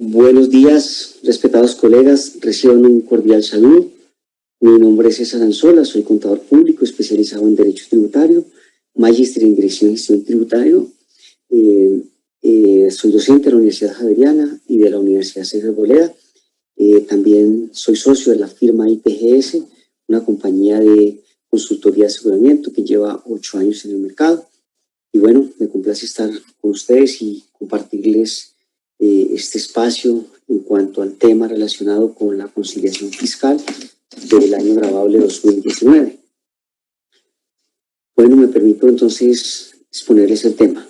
Buenos días, respetados colegas, reciban un cordial saludo. Mi nombre es César Anzola, soy contador público especializado en Derecho Tributario, magíster en Dirección y Gestión Tributario. Soy docente de la Universidad Javeriana y de la Universidad César Boleda. También soy socio de la firma IPGS, una compañía de consultoría de aseguramiento que lleva 8 años en el mercado. Y bueno, me complace estar con ustedes y compartirles este espacio en cuanto al tema relacionado con la conciliación fiscal del año grabable 2019. Bueno, me permito entonces exponerles el tema.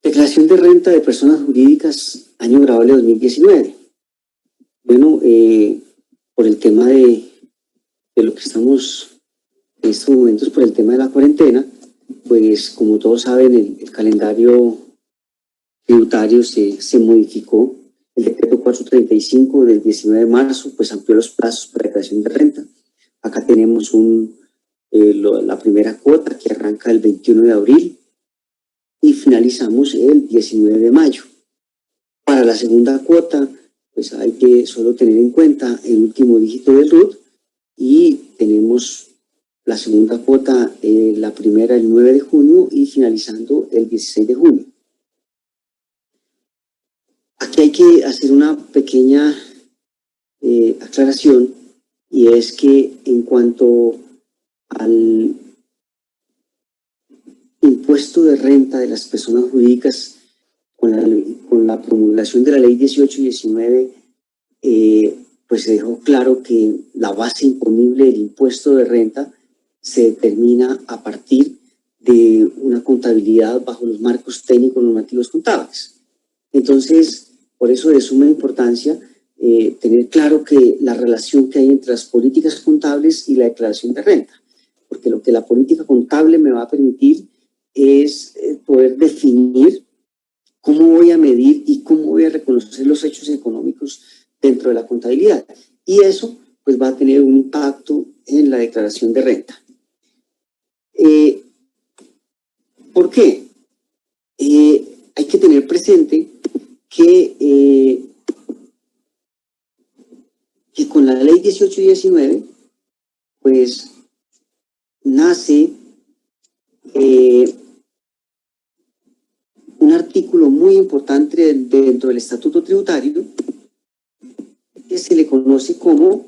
Declaración de renta de personas jurídicas, año grabable 2019. Bueno, por el tema de lo que estamos en estos momentos, por el tema de la cuarentena, pues como todos saben, el calendario tributario se modificó. El decreto 435 del 19 de marzo pues amplió los plazos para declaración de renta. Acá tenemos la primera cuota que arranca el 21 de abril y finalizamos el 19 de mayo. Para la segunda cuota, pues hay que solo tener en cuenta el último dígito del RUT y tenemos la segunda cuota, la primera el 9 de junio y finalizando el 16 de junio. Aquí hay que hacer una pequeña aclaración, y es que en cuanto al impuesto de renta de las personas jurídicas, con la promulgación de la ley 18 y 19, pues se dejó claro que la base imponible del impuesto de renta se determina a partir de una contabilidad bajo los marcos técnicos normativos contables. Entonces, por eso de suma importancia tener claro que la relación que hay entre las políticas contables y la declaración de renta, porque lo que la política contable me va a permitir es poder definir cómo voy a medir y cómo voy a reconocer los hechos económicos dentro de la contabilidad. Y eso pues va a tener un impacto en la declaración de renta. ¿Por qué? Hay que tener presente que con la ley 18 y 19 pues nace un artículo muy importante dentro del Estatuto Tributario que se le conoce como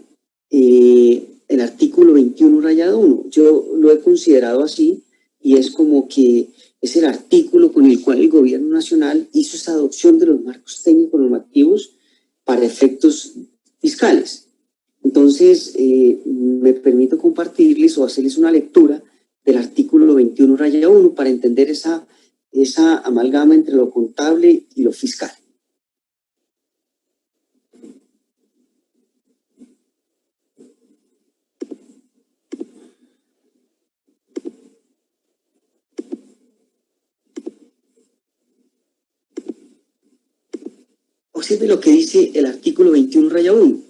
el artículo 21-1. Yo lo he considerado así y es como que es el artículo con el cual el gobierno nacional hizo esa adopción de los marcos técnicos normativos para efectos fiscales. Entonces, me permito compartirles o hacerles una lectura del artículo 21-1 para entender esa amalgama entre lo contable y lo fiscal. Observe lo que dice el artículo 21-1.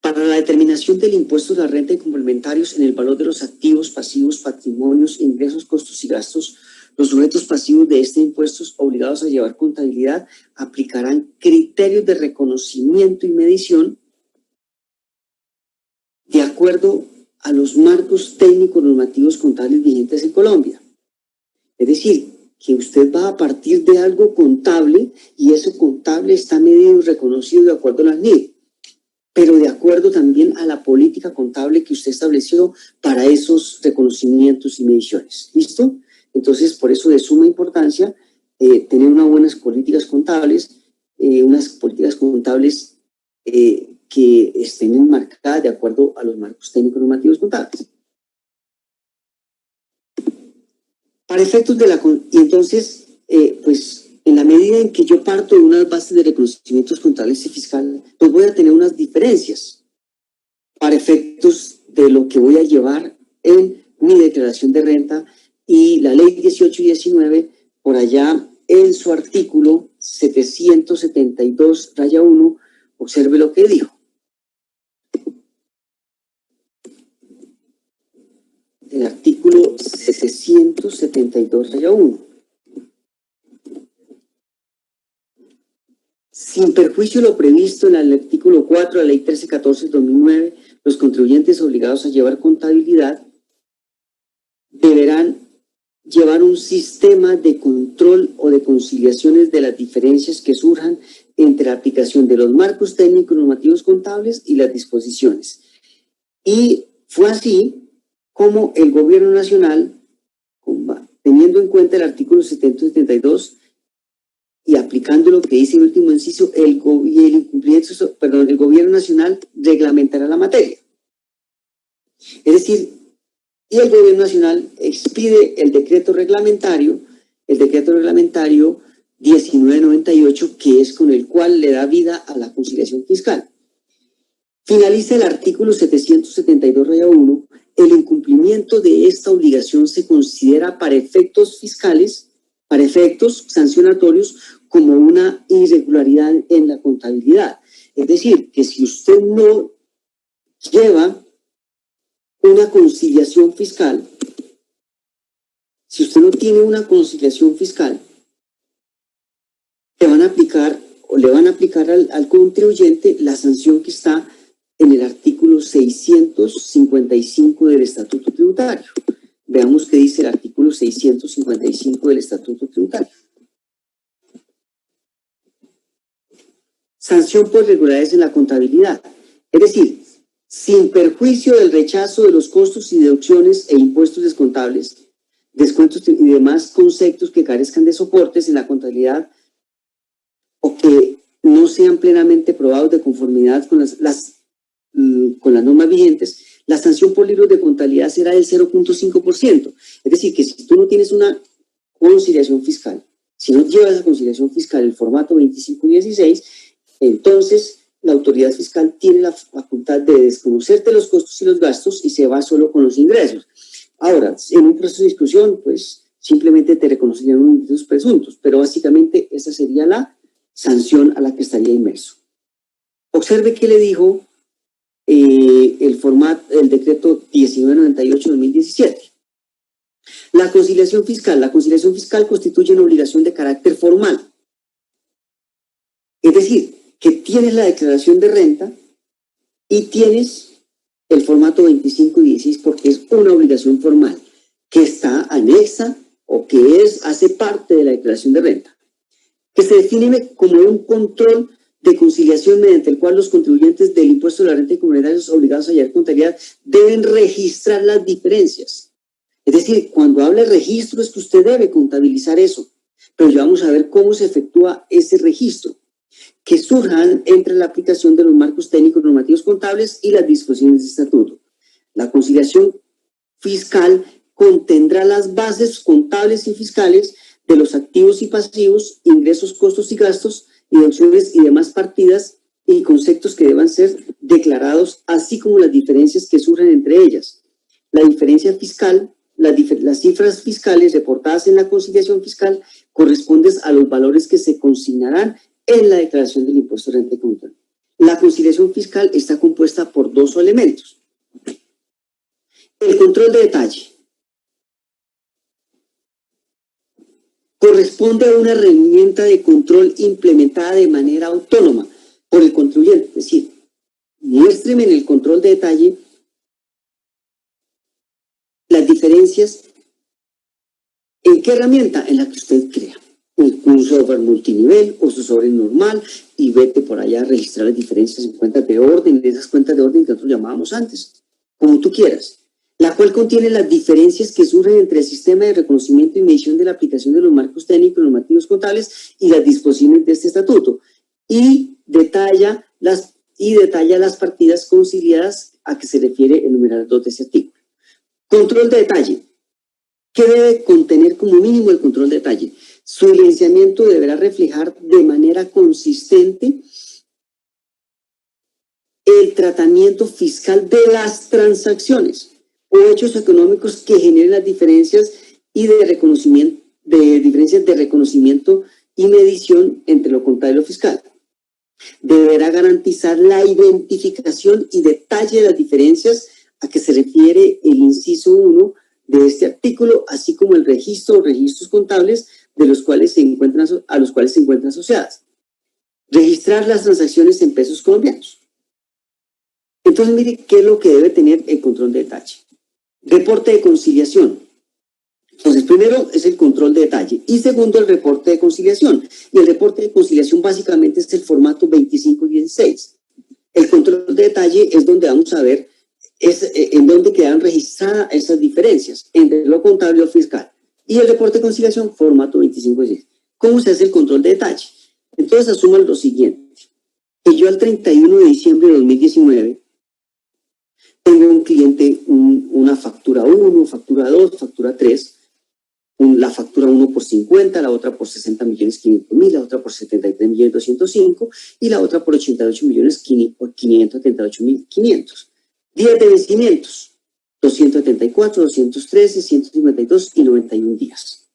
Para la determinación del impuesto de la renta y complementarios en el valor de los activos, pasivos, patrimonios, ingresos, costos y gastos, los sujetos pasivos de este impuesto obligados a llevar contabilidad aplicarán criterios de reconocimiento y medición de acuerdo a los marcos técnicos normativos contables vigentes en Colombia. Es decir, que usted va a partir de algo contable y eso contable está medido y reconocido de acuerdo a las NIR, pero de acuerdo también a la política contable que usted estableció para esos reconocimientos y mediciones. ¿Listo? Entonces, por eso de suma importancia tener unas buenas políticas contables, que estén enmarcadas de acuerdo a los marcos técnicos normativos contables. Para efectos de y entonces, pues en la medida en que yo parto de unas bases de reconocimientos contables y fiscales, pues voy a tener unas diferencias para efectos de lo que voy a llevar en mi declaración de renta, y la ley 18 y 19, por allá en su artículo 772-1, observe lo que dijo. el artículo 772-1. Sin perjuicio de lo previsto en el artículo 4 de la Ley 1314-2009, los contribuyentes obligados a llevar contabilidad deberán llevar un sistema de control o de conciliaciones de las diferencias que surjan entre la aplicación de los marcos técnicos normativos contables y las disposiciones. Y fue así como el Gobierno Nacional, teniendo en cuenta el artículo 772 y aplicando lo que dice el último inciso, el Gobierno Nacional reglamentará la materia. Es decir, y el Gobierno Nacional expide el decreto reglamentario 1998, que es con el cual le da vida a la conciliación fiscal. Finaliza el artículo 772-1, el incumplimiento de esta obligación se considera para efectos fiscales, para efectos sancionatorios, como una irregularidad en la contabilidad. Es decir, que si usted no lleva una conciliación fiscal, si usted no tiene una conciliación fiscal, le van a aplicar al contribuyente la sanción que está en el artículo 655 del Estatuto Tributario. Veamos qué dice el artículo 655 del Estatuto Tributario. Sanción por irregularidades en la contabilidad. Es decir, sin perjuicio del rechazo de los costos y deducciones e impuestos descontables, descuentos y demás conceptos que carezcan de soportes en la contabilidad o que no sean plenamente probados de conformidad con las normas vigentes, la sanción por libros de contabilidad será del 0.5%. Es decir, que si tú no tienes una conciliación fiscal, si no llevas esa conciliación fiscal en el formato 2516, entonces la autoridad fiscal tiene la facultad de desconocerte los costos y los gastos y se va solo con los ingresos. Ahora, en un proceso de discusión, pues simplemente te reconocerían unos ingresos presuntos, pero básicamente esa sería la sanción a la que estaría inmerso. Observe qué le dijo el decreto 1998-2017. La conciliación fiscal constituye una obligación de carácter formal. Es decir, que tienes la declaración de renta y tienes el formato 2516 porque es una obligación formal que está anexa o que hace parte de la declaración de renta, que se define como un control de conciliación mediante el cual los contribuyentes del impuesto de la renta y comunitarios obligados a llevar contabilidad deben registrar las diferencias. Es decir, cuando habla de registro es que usted debe contabilizar eso, pero ya vamos a ver cómo se efectúa ese registro, que surjan entre la aplicación de los marcos técnicos normativos contables y las disposiciones de estatuto. La conciliación fiscal contendrá las bases contables y fiscales de los activos y pasivos, ingresos, costos y gastos, deducciones y demás partidas y conceptos que deban ser declarados, así como las diferencias que surgen entre ellas. La diferencia fiscal, las cifras fiscales reportadas en la conciliación fiscal corresponden a los valores que se consignarán en la declaración del impuesto de renta y control. La conciliación fiscal está compuesta por dos elementos. El control de detalle corresponde a una herramienta de control implementada de manera autónoma por el contribuyente. Es decir, muéstreme en el control de detalle las diferencias. ¿En qué herramienta? En la que usted crea. Un software multinivel o su software normal, y vete por allá a registrar las diferencias en cuentas de orden, en esas cuentas de orden que nosotros llamábamos antes, como tú quieras, la cual contiene las diferencias que surgen entre el sistema de reconocimiento y medición de la aplicación de los marcos técnicos normativos contables y las disposiciones de este estatuto, y detalla las partidas conciliadas a que se refiere el numeral 2 de ese artículo. Control de detalle. ¿Qué debe contener como mínimo el control de detalle? Su licenciamiento deberá reflejar de manera consistente el tratamiento fiscal de las transacciones o hechos económicos que generen las diferencias y diferencias de reconocimiento y medición entre lo contable y lo fiscal. Deberá garantizar la identificación y detalle de las diferencias a que se refiere el inciso 1 de este artículo, así como el registro o registros contables a los cuales se encuentran asociadas. Registrar las transacciones en pesos colombianos. Entonces, mire, ¿qué es lo que debe tener el control de detalle? Reporte de conciliación. Entonces, primero es el control de detalle y segundo, el reporte de conciliación. Y el reporte de conciliación básicamente es el formato 2516. El control de detalle es donde vamos a ver en dónde quedan registradas esas diferencias entre lo contable y lo fiscal. Y el reporte de conciliación, formato 2516. ¿Cómo se hace el control de detalle? Entonces, asuman lo siguiente, que yo al 31 de diciembre de 2019 tengo un cliente, una factura 1, factura 2, factura 3, la factura 1 por 50, la otra por 60.500.000, la otra por 73.205.000 y la otra por 88.538.500. Días de vencimientos, 274, 213, 152 y 91 días.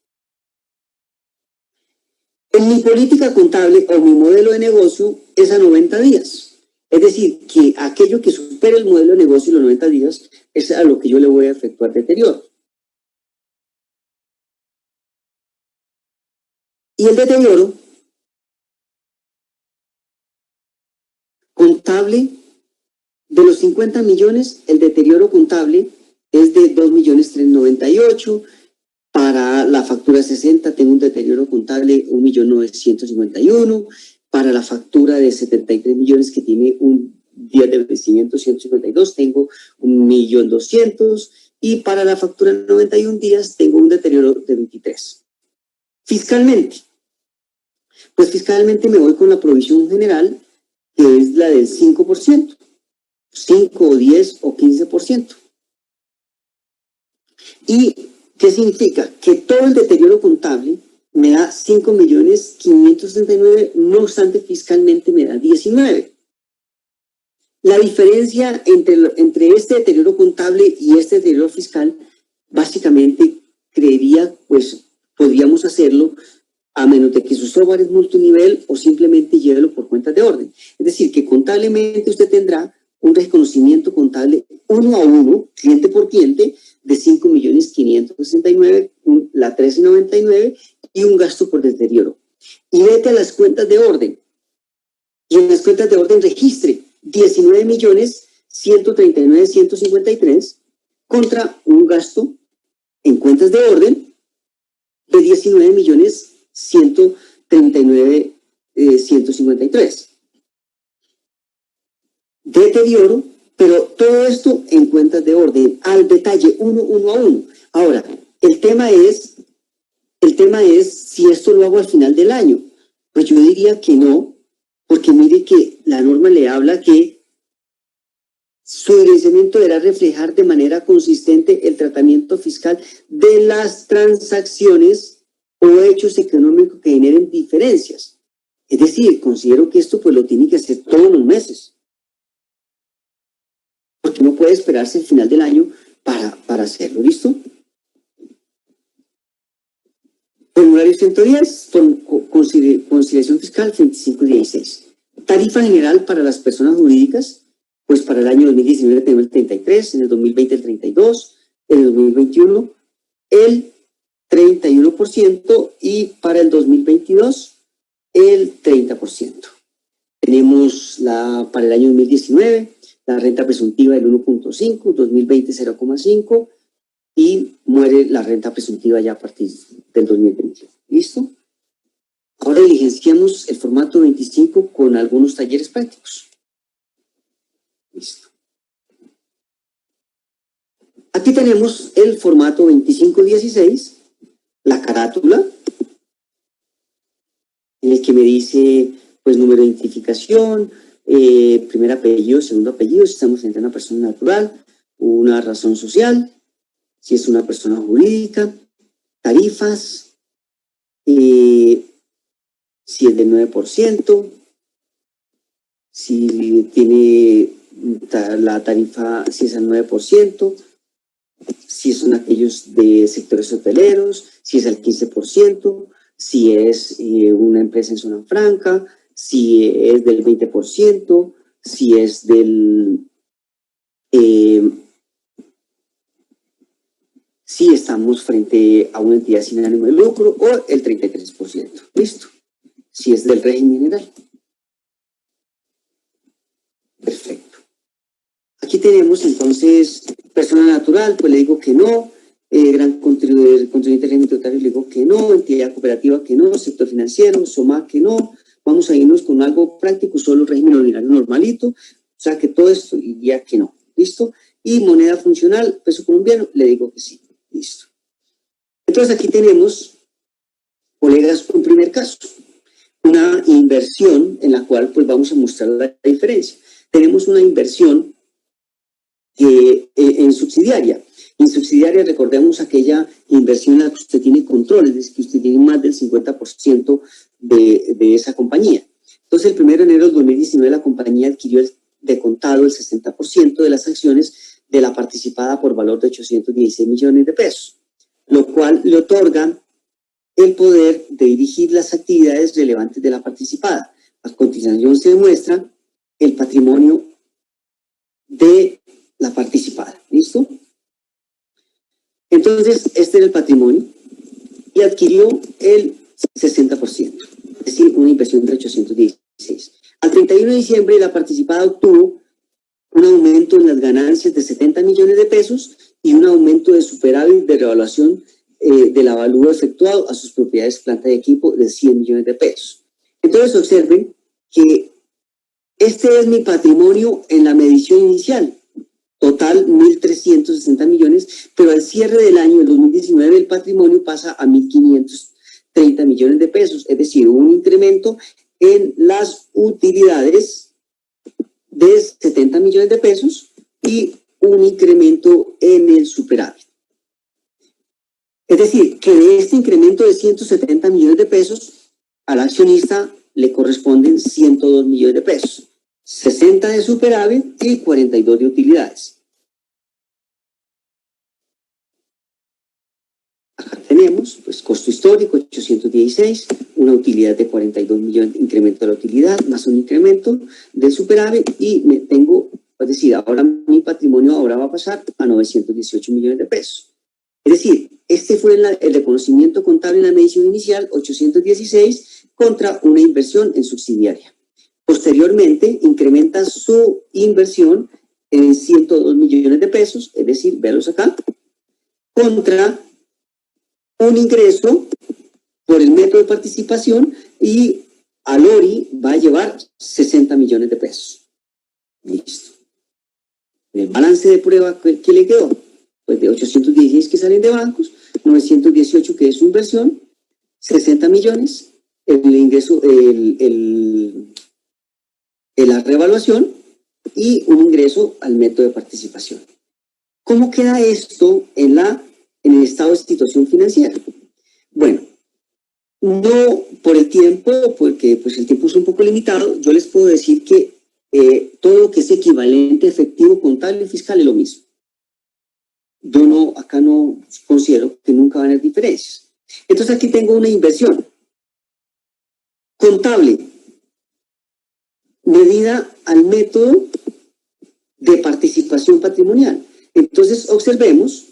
En mi política contable o mi modelo de negocio es a 90 días. Es decir, que aquello que supere el modelo de negocio y los 90 días es a lo que yo le voy a efectuar deterioro. Y el deterioro contable, de los 50 millones, el deterioro contable es de 2.398.000. Para la factura 60 tengo un deterioro contable 1.951.000. Para la factura de 73 millones que tiene un día de vencimiento 152 tengo 1.200.000. Y para la factura de 91 días tengo un deterioro de 23. Fiscalmente, pues fiscalmente me voy con la provisión general, que es la del 5%, 5 o 10 o 15%. ¿Y qué significa? Que todo el deterioro contable me da 5.539.000, no obstante fiscalmente me da 19. La diferencia entre este deterioro contable y este deterioro fiscal, básicamente creería, pues podríamos hacerlo a menos de que su software es multinivel o simplemente llévelo por cuentas de orden. Es decir, que contablemente usted tendrá un reconocimiento contable 1 a 1, cliente por cliente, de 5.569.000, la 13.99 y un gasto por deterioro. Y vete a las cuentas de orden. Y en las cuentas de orden registre 19.139.153 contra un gasto en cuentas de orden de 19.139.153. Deterioro, pero todo esto en cuentas de orden, al detalle, uno a uno. Ahora, el tema es si esto lo hago al final del año. Pues yo diría que no, porque mire que la norma le habla que su evidenciamiento deberá reflejar de manera consistente el tratamiento fiscal de las transacciones o hechos económicos que generen diferencias. Es decir, considero que esto pues lo tiene que hacer todos los meses, porque no puede esperarse el final del año para hacerlo. ¿Listo? Formulario 110, conciliación fiscal 2516. Tarifa general para las personas jurídicas, pues para el año 2019 tenemos el 33, en el 2020 el 32, en el 2021 el 31% y para el 2022 el 30%. Tenemos para el año 2019 la renta presuntiva del 1.5, 2020 0.5 y muere la renta presuntiva ya a partir del 2020. ¿Listo? Ahora diligenciamos el formato 25 con algunos talleres prácticos. Listo. Aquí tenemos el formato 2516, la carátula, en el que me dice pues número de identificación, primer apellido, segundo apellido, si estamos frente a una persona natural, una razón social, si es una persona jurídica, tarifas, si es del 9%, si tiene la tarifa, si es al 9%, si son aquellos de sectores hoteleros, si es al 15%, si es una empresa en zona franca, si es del 20%, si es del si estamos frente a una entidad sin ánimo de lucro o el 33%. Listo. Si es del régimen general. Perfecto. Aquí tenemos entonces persona natural, pues le digo que no, gran contribuyente al régimen tributario le digo que no, entidad cooperativa que no, sector financiero, SOMA que no. Vamos a irnos con algo práctico, solo el régimen ordinario normalito, o sea que todo esto iría que no. ¿Listo? Y moneda funcional, peso colombiano, le digo que sí. Listo. Entonces aquí tenemos, colegas, un primer caso, una inversión en la cual pues vamos a mostrar la diferencia. Tenemos una inversión en subsidiaria. En subsidiaria recordemos aquella inversión en la que usted tiene control, es decir, que usted tiene más del 50% de esa compañía. Entonces el 1 de enero del 2019 la compañía adquirió de contado el 60% de las acciones de la participada por valor de 816 millones de pesos, lo cual le otorga el poder de dirigir las actividades relevantes de la participada. A continuación se demuestra el patrimonio de la participada. ¿Listo? Entonces, este era el patrimonio y adquirió el 60%, es decir, una inversión de 816. Al 31 de diciembre, la participada obtuvo un aumento en las ganancias de 70 millones de pesos y un aumento de superávit de revaluación del avalúo efectuado a sus propiedades, planta y equipo de 100 millones de pesos. Entonces, observen que este es mi patrimonio en la medición inicial. Total 1.360 millones, pero al cierre del año, el 2019, el patrimonio pasa a 1.530 millones de pesos, es decir, un incremento en las utilidades de 70 millones de pesos y un incremento en el superávit. Es decir, que de este incremento de 170 millones de pesos, al accionista le corresponden 102 millones de pesos. 60 de superávit y 42 de utilidades. Acá tenemos, pues, costo histórico, 816, una utilidad de 42 millones, incremento de la utilidad, más un incremento del superávit, y me tengo, es decir, ahora mi patrimonio ahora va a pasar a 918 millones de pesos. Es decir, este fue el reconocimiento contable en la medición inicial, 816, contra una inversión en subsidiaria. Posteriormente, incrementa su inversión en 102 millones de pesos, es decir, véanlos acá, contra un ingreso por el método de participación y a Lori va a llevar 60 millones de pesos. Listo. El balance de prueba, ¿qué le quedó? Pues de 816 que salen de bancos, 918 que es su inversión, 60 millones, el ingreso, la revaluación y un ingreso al método de participación. ¿Cómo queda esto en el estado de situación financiera? Bueno, no por el tiempo, porque pues el tiempo es un poco limitado, yo les puedo decir que todo lo que es equivalente, efectivo, contable y fiscal es lo mismo. Yo acá no considero que nunca van a haber diferencias. Entonces aquí tengo una inversión contable, medida al método de participación patrimonial. Entonces observemos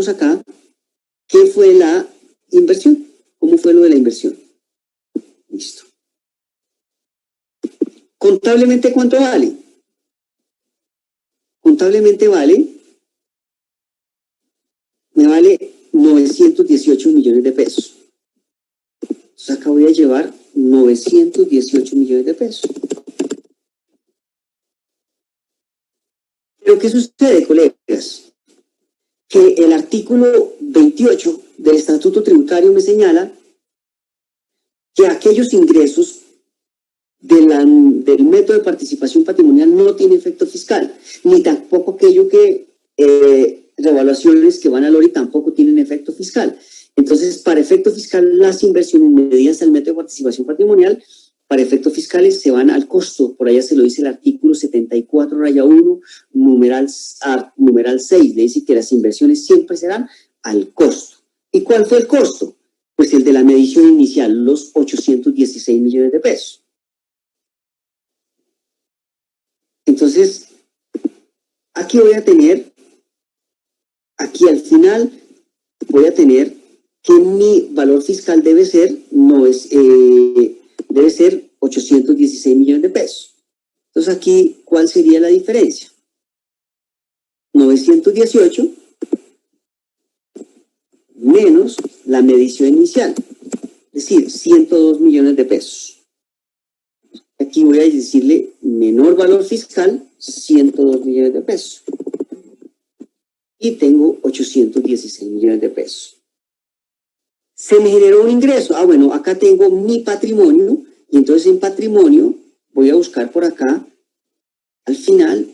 acá qué fue la inversión, cómo fue lo de la inversión. Listo. Contablemente, ¿cuánto vale? Contablemente me vale 918 millones de pesos. Entonces acá voy a llevar 918 millones de pesos. Pero ¿qué sucede, colegas? Que el artículo 28 del Estatuto Tributario me señala que aquellos ingresos del método de participación patrimonial no tiene efecto fiscal, ni tampoco aquello que revaluaciones que van al ORI tampoco tienen efecto fiscal. Entonces, para efecto fiscal, las inversiones medidas al método de participación patrimonial, para efectos fiscales se van al costo, por allá se lo dice el artículo 74, raya 1, numeral 6, le dice que las inversiones siempre serán al costo. ¿Y cuál fue el costo? Pues el de la medición inicial, los 816 millones de pesos. Entonces, aquí voy a tener aquí al final voy a tener que mi valor fiscal debe ser, debe ser 816 millones de pesos. Entonces aquí, ¿cuál sería la diferencia? 918 menos la medición inicial, es decir, 102 millones de pesos. Aquí voy a decirle menor valor fiscal, 102 millones de pesos. Y tengo 816 millones de pesos. Se me generó un ingreso. Ah, bueno, acá tengo mi patrimonio, y entonces en patrimonio voy a buscar por acá, al final,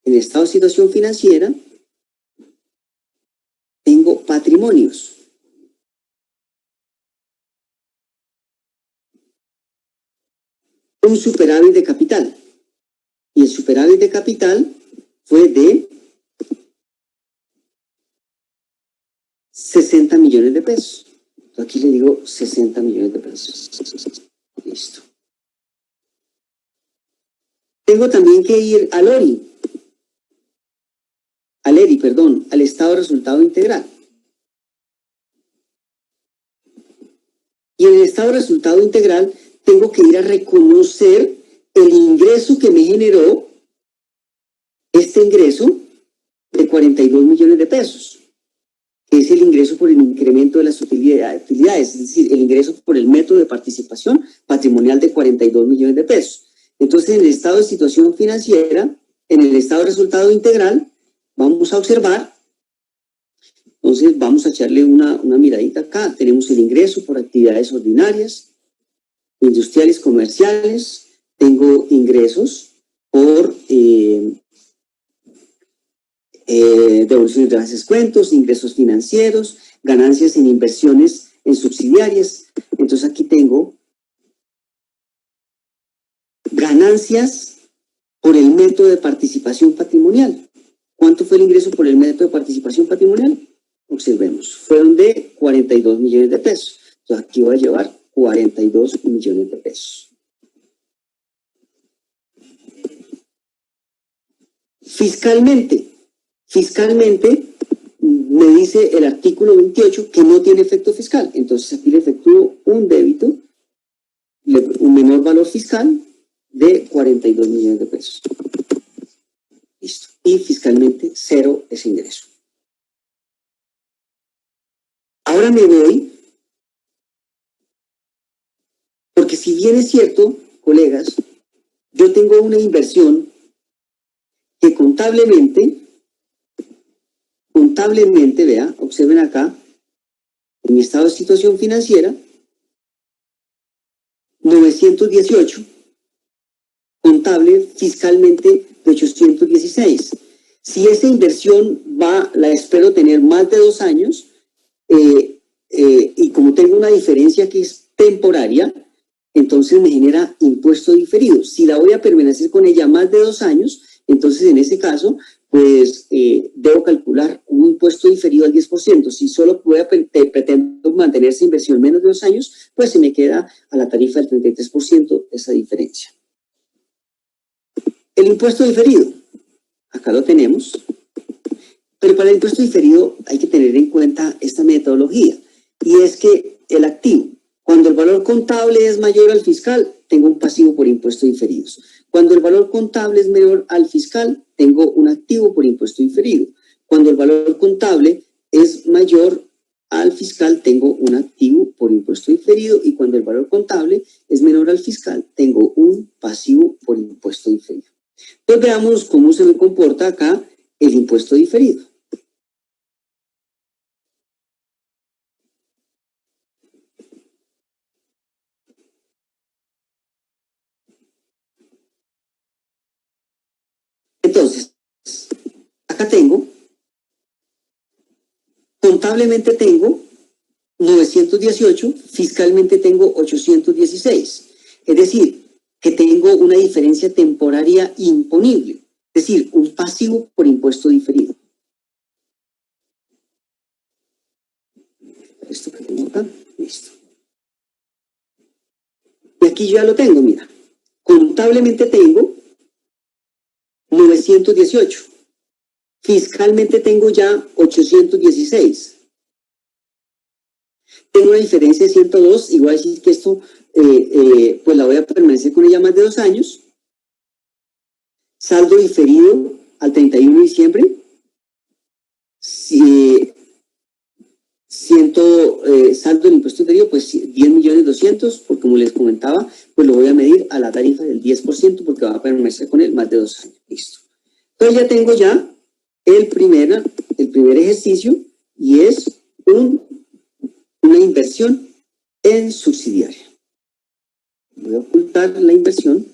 en el estado de situación financiera, tengo patrimonios. Un superávit de capital. Y el superávit de capital fue de 60 millones de pesos. Aquí le digo 60 millones de pesos. Listo. Tengo también que ir al ORI. Al ERI, perdón, al estado de resultado integral. Y en el estado de resultado integral tengo que ir a reconocer el ingreso que me generó este ingreso de 42 millones de pesos, que es el ingreso por el incremento de las utilidades, es decir, el ingreso por el método de participación patrimonial de 42 millones de pesos. Entonces, en el estado de situación financiera, en el estado de resultado integral, vamos a observar, entonces vamos a echarle una miradita acá. Tenemos el ingreso por actividades ordinarias, industriales, comerciales. Tengo ingresos por devoluciones de bases cuentos, ingresos financieros, ganancias en inversiones en subsidiarias. Entonces aquí tengo ganancias por el método de participación patrimonial. ¿Cuánto fue el ingreso por el método de participación patrimonial? Observemos, fueron de 42 millones de pesos. Entonces aquí voy a llevar 42 millones de pesos. Fiscalmente me dice el artículo 28 que no tiene efecto fiscal. Entonces aquí le efectúo un débito, un menor valor fiscal de 42 millones de pesos. Listo. Y fiscalmente cero ese ingreso. Ahora me voy, porque si bien es cierto, colegas, yo tengo una inversión que contablemente, vea, observen acá, en mi estado de situación financiera, 918, contable fiscalmente de 816. Si esa inversión la espero tener más de 2 años, y como tengo una diferencia que es temporaria, entonces me genera impuesto diferido. Si la voy a permanecer con ella más de 2 años, entonces en ese caso, pues debo calcular un impuesto diferido al 10%. Si solo pretendo mantener esa inversión menos de 2 años, pues se me queda a la tarifa del 33% esa diferencia. El impuesto diferido, acá lo tenemos, pero para el impuesto diferido hay que tener en cuenta esta metodología, y es que el activo, cuando el valor contable es mayor al fiscal, tengo un pasivo por impuestos diferidos. Cuando el valor contable es menor al fiscal, tengo un activo por impuesto diferido. Cuando el valor contable es mayor al fiscal, tengo un activo por impuesto diferido, y cuando el valor contable es menor al fiscal, tengo un pasivo por impuesto diferido. Entonces veamos cómo se me comporta acá el impuesto diferido. Entonces, acá contablemente tengo 918, fiscalmente tengo 816. Es decir, que tengo una diferencia temporaria imponible, es decir, un pasivo por impuesto diferido. Esto que tengo acá, listo. Y aquí ya lo tengo, mira. Contablemente tengo 918. Fiscalmente tengo ya 816. Tengo una diferencia de 102, y voy a decir que esto, pues la voy a permanecer con ella más de 2 años. Saldo diferido al 31 de diciembre. Saldo del impuesto diferido, pues 10.200.000, porque como les comentaba, pues lo voy a medir a la tarifa del 10%, porque va a permanecer con él más de 2 años. Listo. Entonces ya tengo ya el primer ejercicio, y es una inversión en subsidiaria. Voy a ocultar la inversión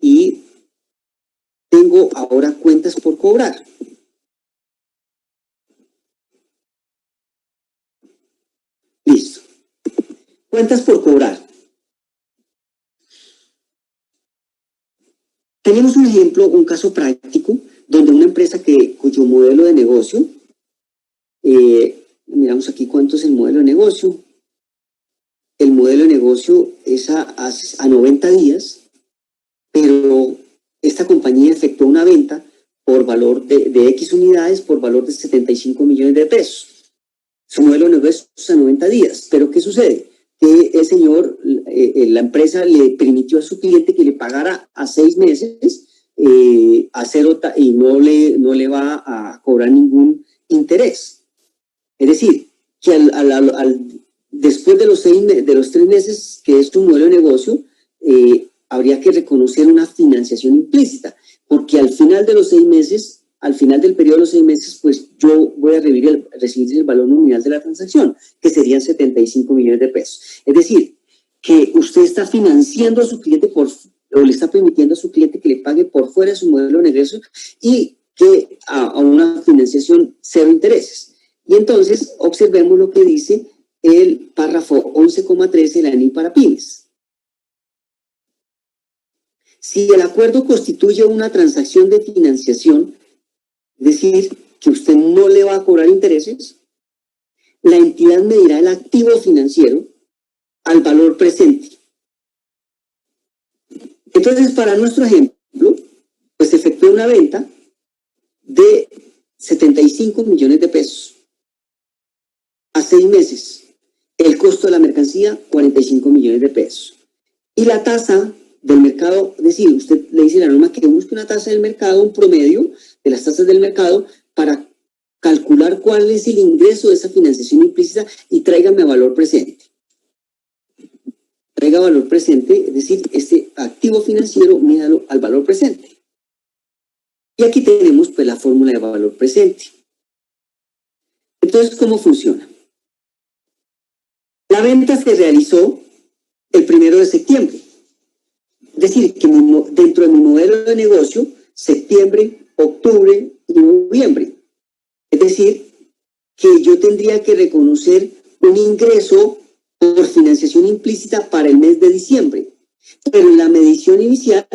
y tengo ahora cuentas por cobrar. Listo. Cuentas por cobrar. Tenemos un ejemplo, un caso práctico, donde una empresa cuyo modelo de negocio, miramos aquí cuánto es el modelo de negocio. El modelo de negocio es a 90 días, pero esta compañía efectuó una venta por valor de X unidades por valor de 75 millones de pesos. Su modelo de negocio es a 90 días, pero ¿qué sucede? Que el señor, la empresa le permitió a su cliente que le pagara a 6 meses y no le va a cobrar ningún interés. Es decir, que después de los 3 meses, que es tu modelo de negocio, habría que reconocer una financiación implícita, porque al final de los 6 meses, al final del periodo de los 6 meses, pues yo voy a recibir el valor nominal de la transacción, que serían 75 millones de pesos. Es decir, que usted está financiando a su cliente o le está permitiendo a su cliente que le pague por fuera de su modelo de negocio, y que a una financiación cero intereses. Y entonces observemos lo que dice el párrafo 11,13 de la ANI para pymes. Si el acuerdo constituye una transacción de financiación, es decir, que usted no le va a cobrar intereses, la entidad medirá el activo financiero al valor presente. Entonces, para nuestro ejemplo, pues efectué una venta de 75 millones de pesos a 6 meses. El costo de la mercancía, 45 millones de pesos. Y la tasa del mercado, es decir, usted le dice a la norma que busque una tasa del mercado, un promedio de las tasas del mercado, para calcular cuál es el ingreso de esa financiación implícita, y tráigame valor presente. Traiga valor presente, es decir, este activo financiero, míralo al valor presente. Y aquí tenemos pues la fórmula de valor presente. Entonces, ¿cómo funciona? La venta se realizó el 1 de septiembre. Es decir, que dentro de mi modelo de negocio, septiembre, octubre y noviembre. Es decir, que yo tendría que reconocer un ingreso por financiación implícita para el mes de diciembre. Pero en la medición inicial,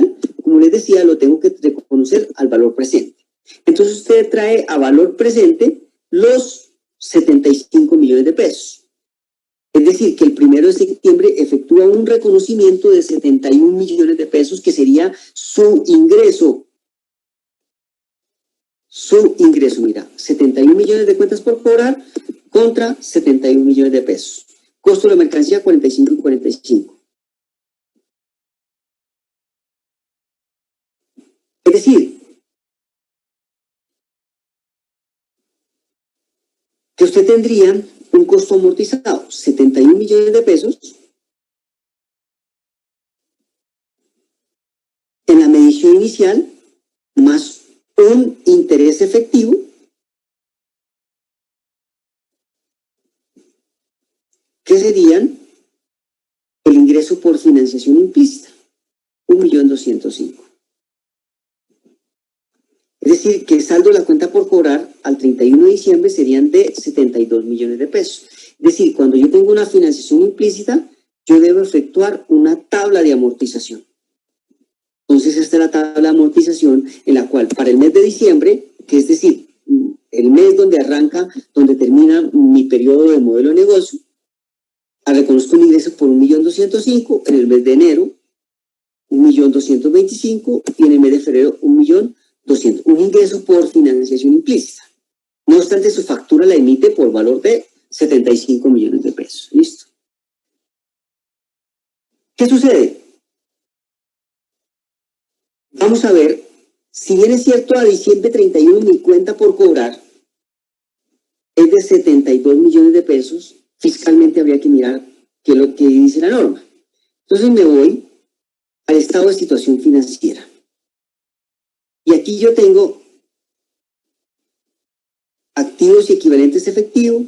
como les decía, lo tengo que reconocer al valor presente. Entonces usted trae a valor presente los 75 millones de pesos. Es decir, que el 1 de septiembre efectúa un reconocimiento de 71 millones de pesos, que sería su ingreso. Su ingreso, mira, 71 millones de cuentas por cobrar contra 71 millones de pesos. Costo de la mercancía, 45 y 45. Es decir, que usted tendría un costo amortizado, 71 millones de pesos, en la medición inicial, más un interés efectivo, que serían el ingreso por financiación implícita, 1.205.000. Es decir, que el saldo de la cuenta por cobrar al 31 de diciembre serían de 72 millones de pesos. Es decir, cuando yo tengo una financiación implícita, yo debo efectuar una tabla de amortización. Entonces, esta es la tabla de amortización en la cual para el mes de diciembre, que es decir, el mes donde arranca, donde termina mi periodo de modelo de negocio, reconozco un ingreso por 1.205.000, en el mes de enero 1.225.000 y en el mes de febrero 1.205.000. 200, un ingreso por financiación implícita. No obstante, su factura la emite por valor de 75 millones de pesos. ¿Listo? ¿Qué sucede? Vamos a ver, si bien es cierto, a diciembre 31 mi cuenta por cobrar es de 72 millones de pesos, fiscalmente habría que mirar qué es lo que dice la norma. Entonces me voy al estado de situación financiera. Y aquí yo tengo activos y equivalentes efectivos,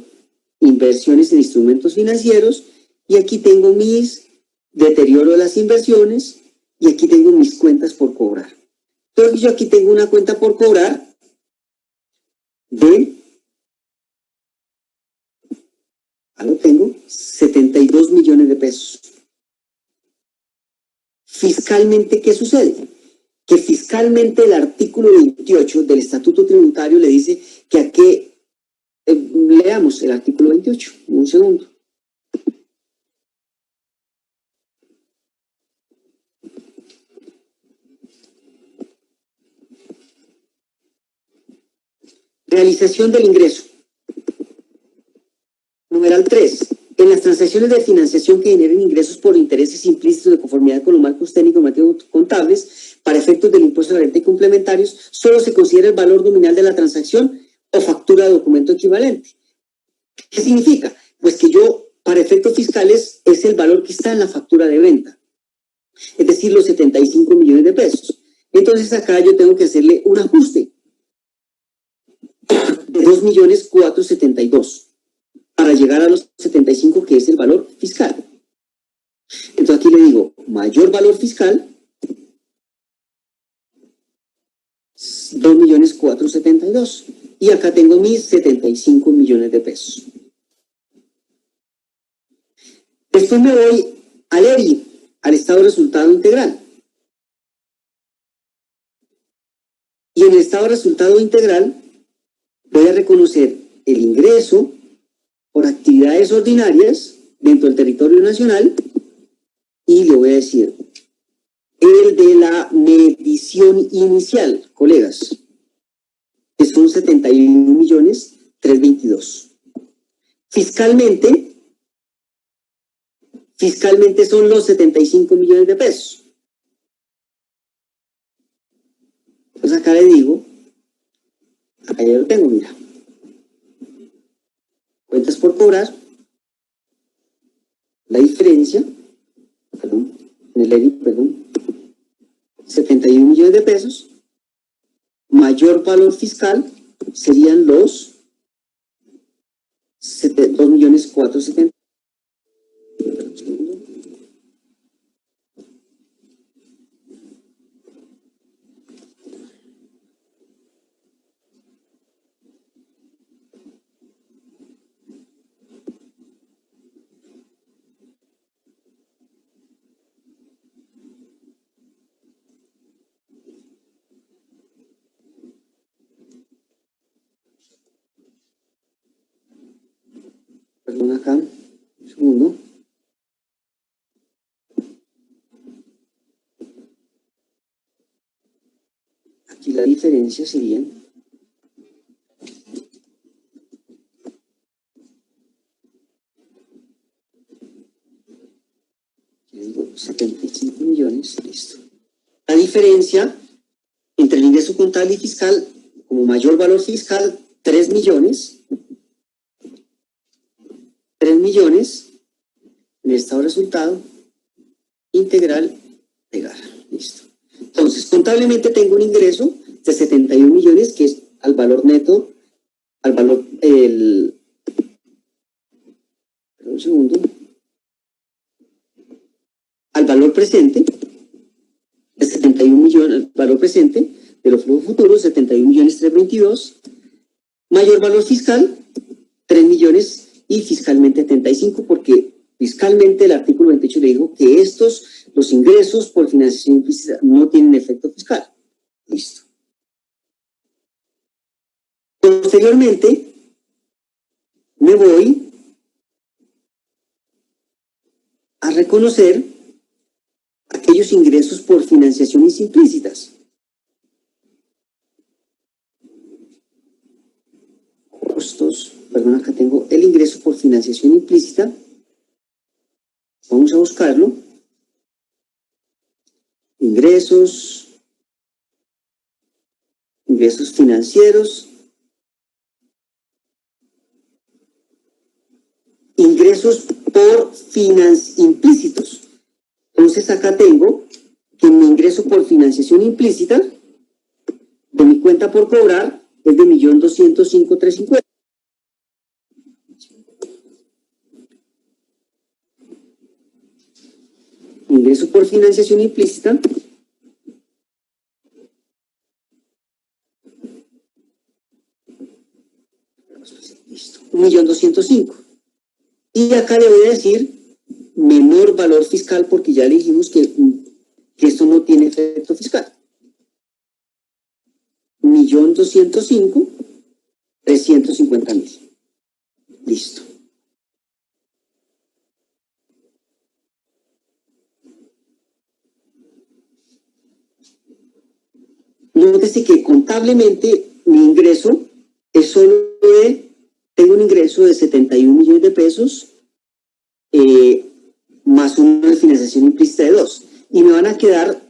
inversiones en instrumentos financieros, y aquí tengo mis deterioro de las inversiones, y aquí tengo mis cuentas por cobrar. Entonces yo aquí tengo una cuenta por cobrar de, lo tengo, 72 millones de pesos. Fiscalmente, ¿qué sucede? Que fiscalmente el artículo 28 del Estatuto Tributario le dice que a qué, leamos el artículo 28, un segundo. Realización del ingreso. Numeral 3. En las transacciones de financiación que generen ingresos por intereses implícitos de conformidad con los marcos técnicos normativos contables, para efectos del impuesto a la renta y complementarios, solo se considera el valor nominal de la transacción o factura de documento equivalente. ¿Qué significa? Pues que yo, para efectos fiscales, es el valor que está en la factura de venta. Es decir, los 75 millones de pesos. Entonces acá yo tengo que hacerle un ajuste de 2.472.000 para llegar a los 75, que es el valor fiscal. Entonces aquí le digo, mayor valor fiscal, 2.472.000. Y acá tengo mis 75 millones de pesos. Después me voy al ERI, al estado de resultado integral. Y en el estado de resultado integral voy a reconocer el ingreso por actividades ordinarias dentro del territorio nacional, y le voy a decir el de la medición inicial, colegas, que son 71.322.000. Fiscalmente son los 75 millones de pesos. Pues acá le digo, acá ya lo tengo, mira. Cuentas por cobrar, la diferencia, en el ERI, 71 millones de pesos, mayor valor fiscal serían los 2.470.000. Perdón, acá, un segundo. Aquí la diferencia sería 75 millones, listo. La diferencia entre el ingreso contable y fiscal, como mayor valor fiscal, 3 millones, en el estado de resultado integral pegar, listo. Entonces, contablemente tengo un ingreso de 71 millones, que es al valor neto, al valor, un segundo, al valor presente, de 71 millones, al valor presente de los flujos futuros, 71.322.000, mayor valor fiscal, 3 millones, y fiscalmente 75, porque fiscalmente el artículo 28 le dijo que los ingresos por financiación implícita no tienen efecto fiscal. Listo. Posteriormente, me voy a reconocer aquellos ingresos por financiaciones implícitas. perdón, acá tengo el ingreso por financiación implícita. Vamos a buscarlo. Ingresos financieros, ingresos por implícitos. Entonces acá tengo que mi ingreso por financiación implícita de mi cuenta por cobrar es de 1.205.350. Ingreso por financiación implícita listo, 1.205.000. Y acá le voy a decir menor valor fiscal porque ya le dijimos que esto no tiene efecto fiscal. 1.205.350.000. Listo. Nótese que contablemente mi ingreso es solo tengo un ingreso de 71 millones de pesos más una de financiación implícita de 2. Y me van a quedar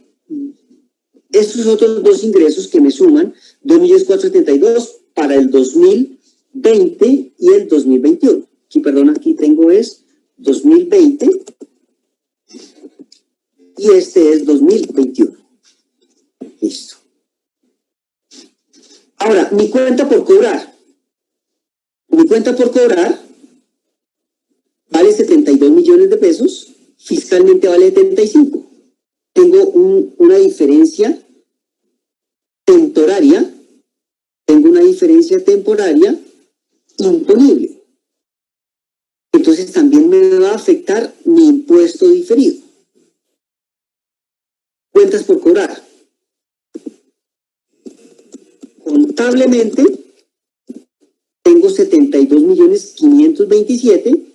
estos otros dos ingresos que me suman 2.472.000 para el 2020 y el 2021. Aquí, perdón, aquí tengo es 2020 y este es 2021. Listo. Ahora, mi cuenta por cobrar. Mi cuenta por cobrar vale 72 millones de pesos, fiscalmente vale 75. Tengo una diferencia temporaria, imponible. Entonces también me va a afectar mi impuesto diferido. Cuentas por cobrar. Contablemente tengo 72.527.000,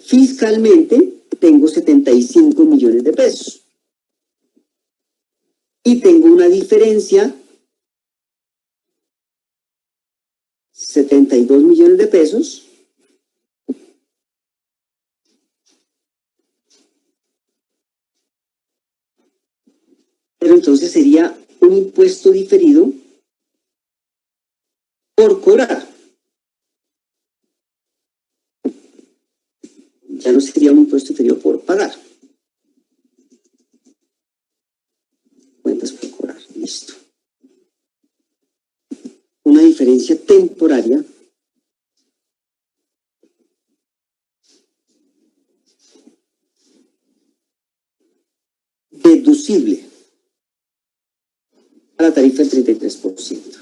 fiscalmente tengo 75 millones de pesos. Y tengo una diferencia, 72 millones de pesos, pero entonces sería un impuesto diferido por cobrar. Ya no sería un impuesto diferido por pagar. Cuentas por cobrar, listo. Una diferencia temporaria deducible a la tarifa del 33%.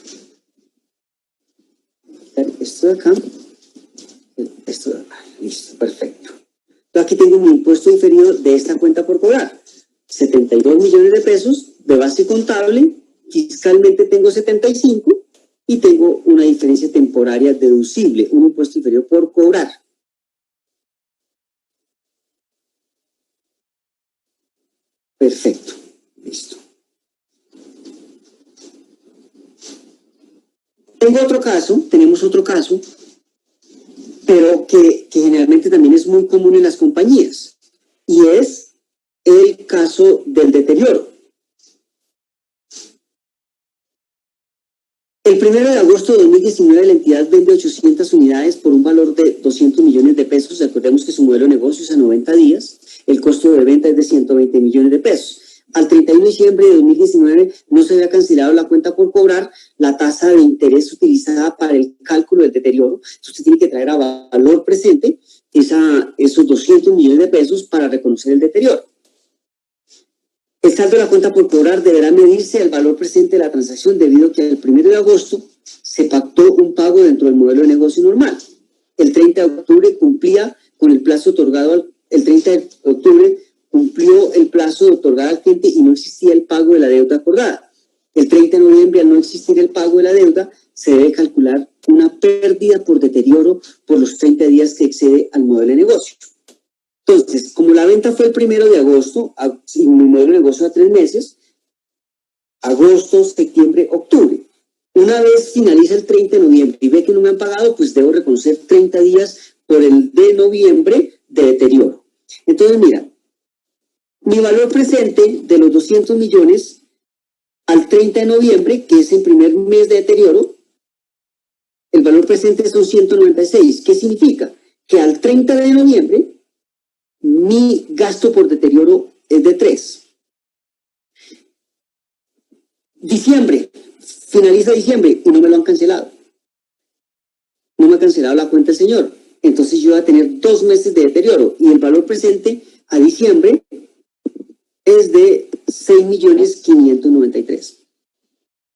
Esto de acá, esto de acá, listo, perfecto. Entonces aquí tengo mi impuesto diferido de esta cuenta por cobrar, 72 millones de pesos de base contable, fiscalmente tengo 75 y tengo una diferencia temporaria deducible, un impuesto inferior por cobrar. Perfecto, listo. Tenemos otro caso, pero que generalmente también es muy común en las compañías, y es el caso del deterioro. El 1 de agosto de 2019 la entidad vende 800 unidades por un valor de 200 millones de pesos. Recordemos que su modelo de negocio es a 90 días. El costo de venta es de 120 millones de pesos. Al 31 de diciembre de 2019 no se había cancelado la cuenta por cobrar. La tasa de interés utilizada para el cálculo del deterioro, usted tiene que traer a valor presente esos 200 millones de pesos para reconocer el deterioro. El saldo de la cuenta por cobrar deberá medirse al valor presente de la transacción debido a que el 1 de agosto se pactó un pago dentro del modelo de negocio normal. El 30 de octubre cumplía con el plazo otorgado, el 30 de octubre cumplió el plazo otorgado al cliente y no existía el pago de la deuda acordada. El 30 de noviembre, al no existir el pago de la deuda, se debe calcular una pérdida por deterioro por los 30 días que excede al modelo de negocio. Entonces, como la venta fue el 1 de agosto, y mi modelo de negocio a 3 meses, agosto, septiembre, octubre. Una vez finaliza el 30 de noviembre y ve que no me han pagado, pues debo reconocer 30 días por el de noviembre de deterioro. Entonces, mira, mi valor presente de los 200 millones al 30 de noviembre, que es el primer mes de deterioro, el valor presente son 196. ¿Qué significa? Que al 30 de noviembre, mi gasto por deterioro es de 3. Diciembre, finaliza diciembre y no me lo han cancelado. No me ha cancelado la cuenta el señor. Entonces yo voy a tener 2 meses de deterioro y el valor presente a diciembre es de 6.593.000.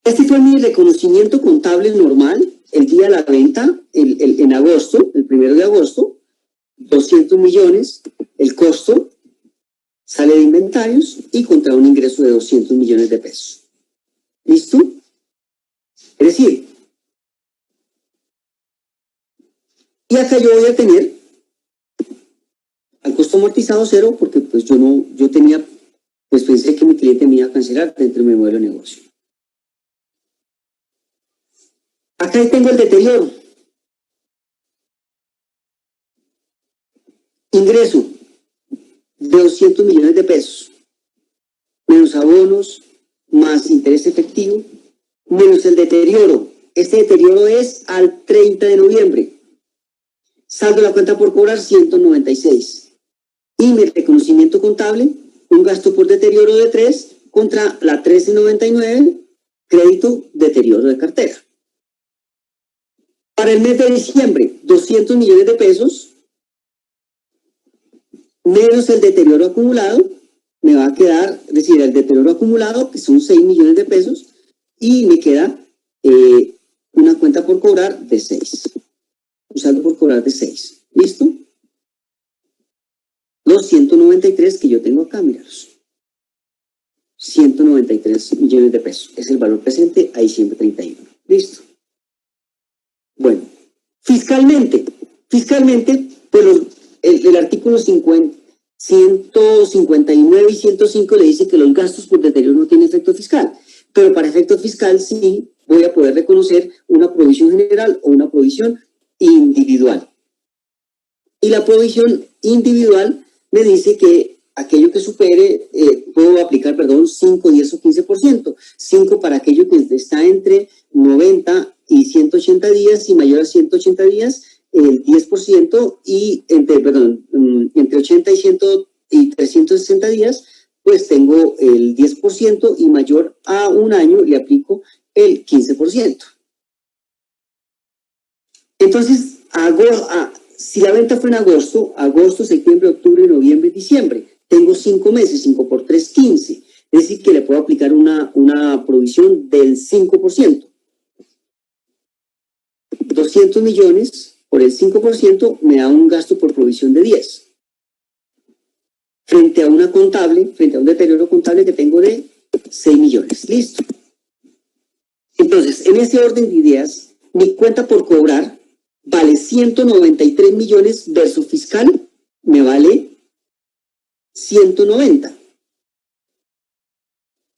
Este fue mi reconocimiento contable normal el día de la venta, en agosto, el 1 de agosto, 200 millones, el costo sale de inventarios y contra un ingreso de 200 millones de pesos. ¿Listo? Es decir, y acá yo voy a tener al costo amortizado 0 porque pues yo tenía, pues pensé que mi cliente me iba a cancelar dentro de mi modelo de negocio. Acá tengo el deterioro. Ingreso de 200 millones de pesos, menos abonos, más interés efectivo, menos el deterioro. Este deterioro es al 30 de noviembre. Saldo de la cuenta por cobrar, 196. Y mi reconocimiento contable, un gasto por deterioro de 3 contra la 13.99, crédito deterioro de cartera. Para el mes de diciembre, 200 millones de pesos, menos el deterioro acumulado, me va a quedar, es decir, el deterioro acumulado, que son 6 millones de pesos, y me queda una cuenta por cobrar de 6. Un saldo por cobrar de 6. ¿Listo? Los 193 que yo tengo acá, míralos. 193 millones de pesos. Es el valor presente a diciembre 31. ¿Listo? Bueno, fiscalmente, pues el artículo 159 y 105 le dice que los gastos por deterioro no tienen efecto fiscal, pero para efecto fiscal sí voy a poder reconocer una provisión general o una provisión individual. Y la provisión individual me dice que aquello que supere, puedo aplicar, 5, 10 o 15%. 5 para aquello que está entre 90 y 180 días y mayor a 180 días, el 10%, y entre 80 y 360 días, pues tengo el 10% y mayor a un año le aplico el 15%. Entonces, si la venta fue en agosto, septiembre, octubre, noviembre, diciembre, tengo 5 meses, 5 por 3, 15. Es decir, que le puedo aplicar una provisión del 5%. 200 millones por el 5% me da un gasto por provisión de 10. Frente a un deterioro contable que tengo de 6 millones. Listo. Entonces, en ese orden de ideas, mi cuenta por cobrar vale 193 millones versus fiscal me vale 190.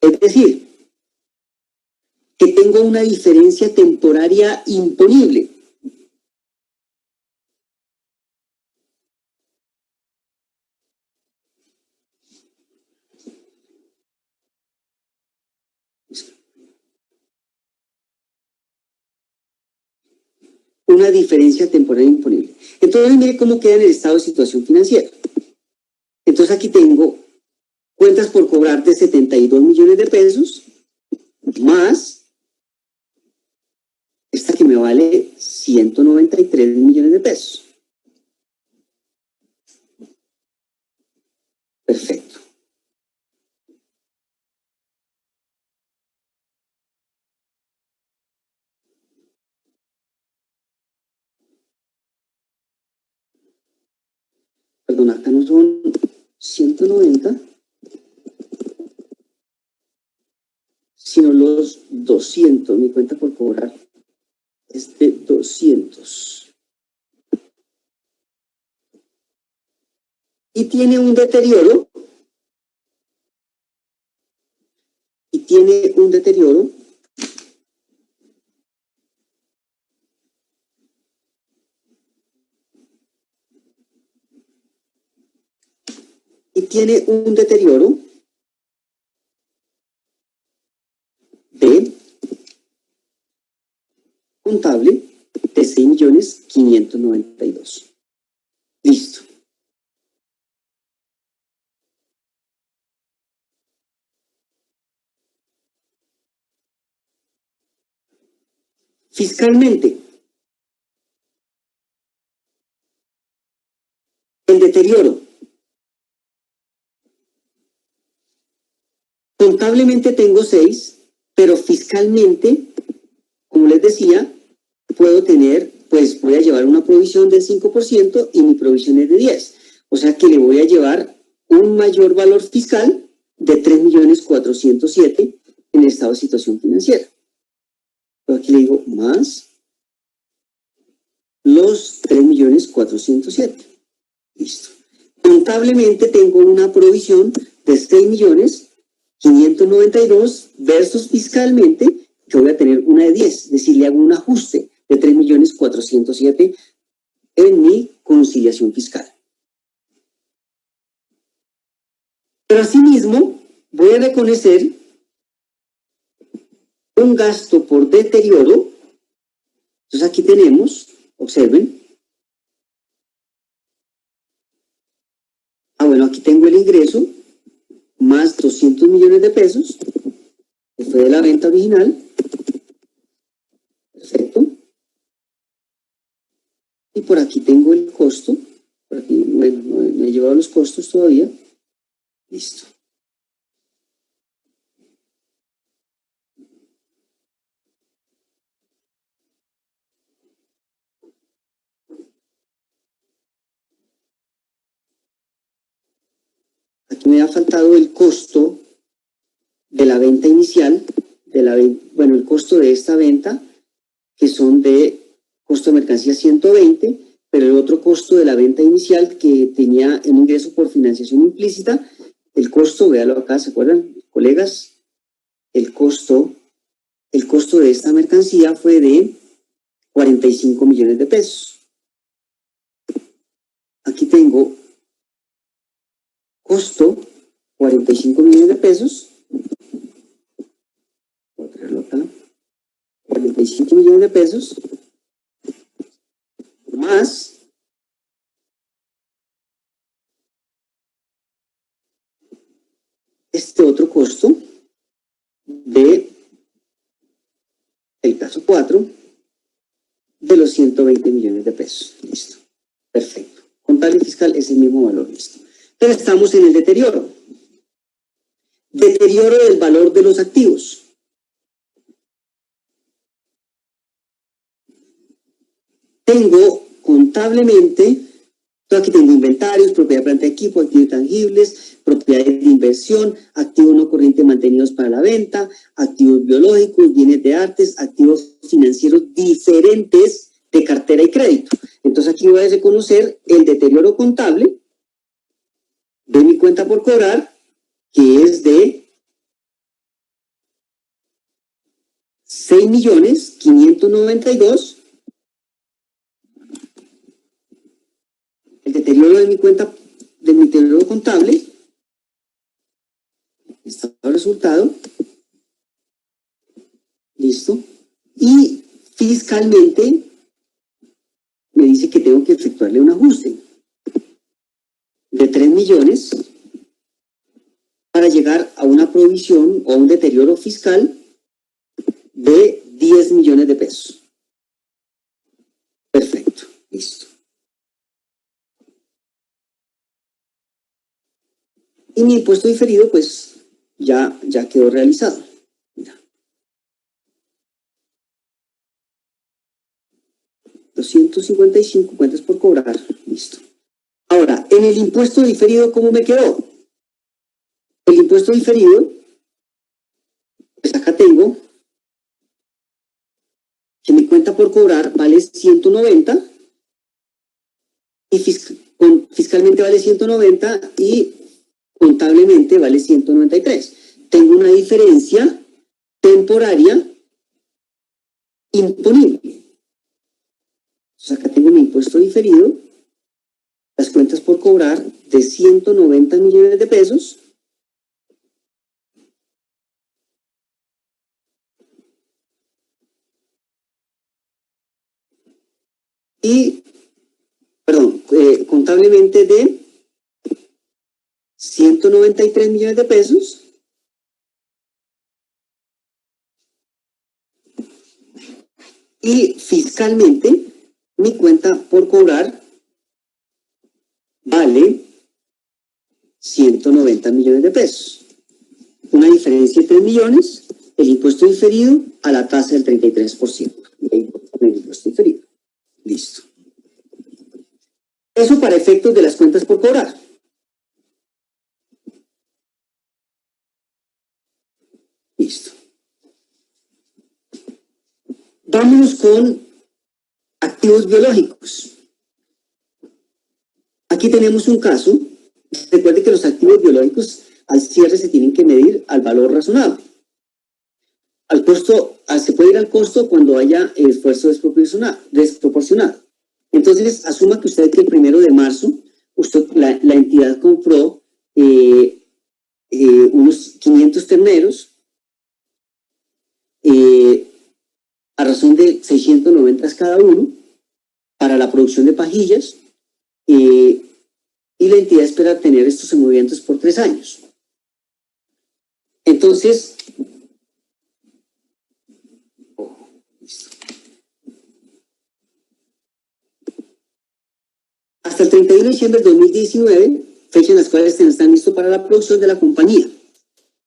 Es decir, que tengo una diferencia temporaria imponible. Una diferencia temporal imponible. Entonces, mire cómo queda en el estado de situación financiera. Entonces, aquí tengo cuentas por cobrar de 72 millones de pesos, más esta que me vale 193 millones de pesos. Perfecto. Perdón, acá no son 190, sino los 200. Mi cuenta por cobrar es de 200. Y tiene un deterioro. y tiene un deterioro de contable de 6.592.000. Listo. Fiscalmente, el deterioro. Contablemente tengo 6, pero fiscalmente, como les decía, puedo tener, pues voy a llevar una provisión del 5% y mi provisión es de 10. O sea que le voy a llevar un mayor valor fiscal de 3.407.000 en el estado de situación financiera. Pero aquí le digo más los 3.407.000. Listo. Contablemente tengo una provisión de 6.592.000 versus fiscalmente que voy a tener una de 10. Es decir, le hago un ajuste de 3.407.000 en mi conciliación fiscal. Pero asimismo, voy a reconocer un gasto por deterioro. Entonces aquí tenemos, observen. Bueno, aquí tengo el ingreso más 200 millones de pesos, que fue de la venta original. Perfecto. Y por aquí tengo el costo. Por aquí, bueno, no he llevado los costos todavía. Listo. Aquí me ha faltado el costo de la venta inicial, bueno, el costo de esta venta, que son de costo de mercancía 120, pero el otro costo de la venta inicial que tenía un ingreso por financiación implícita, el costo, véalo acá, ¿se acuerdan, colegas? El costo de esta mercancía fue de 45 millones de pesos. Aquí tengo costo 45 millones de pesos. Voy a traerlo acá. 45 millones de pesos más este otro costo de el caso 4 de los 120 millones de pesos. Listo. Perfecto. Contable y fiscal es el mismo valor. Listo. Entonces estamos en el deterioro. Deterioro del valor de los activos. Tengo contablemente, aquí tengo inventarios, propiedad, planta, equipo, activos tangibles, propiedades de inversión, activos no corrientes mantenidos para la venta, activos biológicos, bienes de artes, activos financieros diferentes de cartera y crédito. Entonces aquí voy a reconocer el deterioro contable de mi cuenta por cobrar, que es de 6.592.000. El deterioro de mi cuenta, de mi deterioro contable, está el resultado. Listo. Y fiscalmente me dice que tengo que efectuarle un ajuste de 3 millones para llegar a una provisión o un deterioro fiscal de 10 millones de pesos. Perfecto. Listo. Y mi impuesto diferido, pues, ya quedó realizado. Mira. 255 cuentas por cobrar. Listo. Ahora, en el impuesto diferido, ¿cómo me quedó? El impuesto diferido, pues acá tengo que mi cuenta por cobrar vale 190 y fiscalmente vale 190 y contablemente vale 193. Tengo una diferencia temporaria imponible. Entonces acá tengo mi impuesto diferido, las cuentas por cobrar de de 190 millones de pesos y, perdón, contablemente de 193 millones de pesos y fiscalmente mi cuenta por cobrar vale 190 millones de pesos. Una diferencia de 3 millones, el impuesto diferido a la tasa del 33%. El impuesto diferido. Listo. Eso para efectos de las cuentas por cobrar. Listo. Vámonos con activos biológicos. Aquí tenemos un caso. Recuerde que los activos biológicos al cierre se tienen que medir al valor razonable. Al costo, se puede ir al costo cuando haya esfuerzo desproporcionado. Entonces, asuma que usted que el 1 de marzo, la entidad compró unos 500 terneros a razón de 690 cada uno para la producción de pajillas y la entidad espera tener estos movimientos por 3 años. Entonces, hasta el 31 de diciembre de 2019, fecha en las cuales están listos para la producción de la compañía,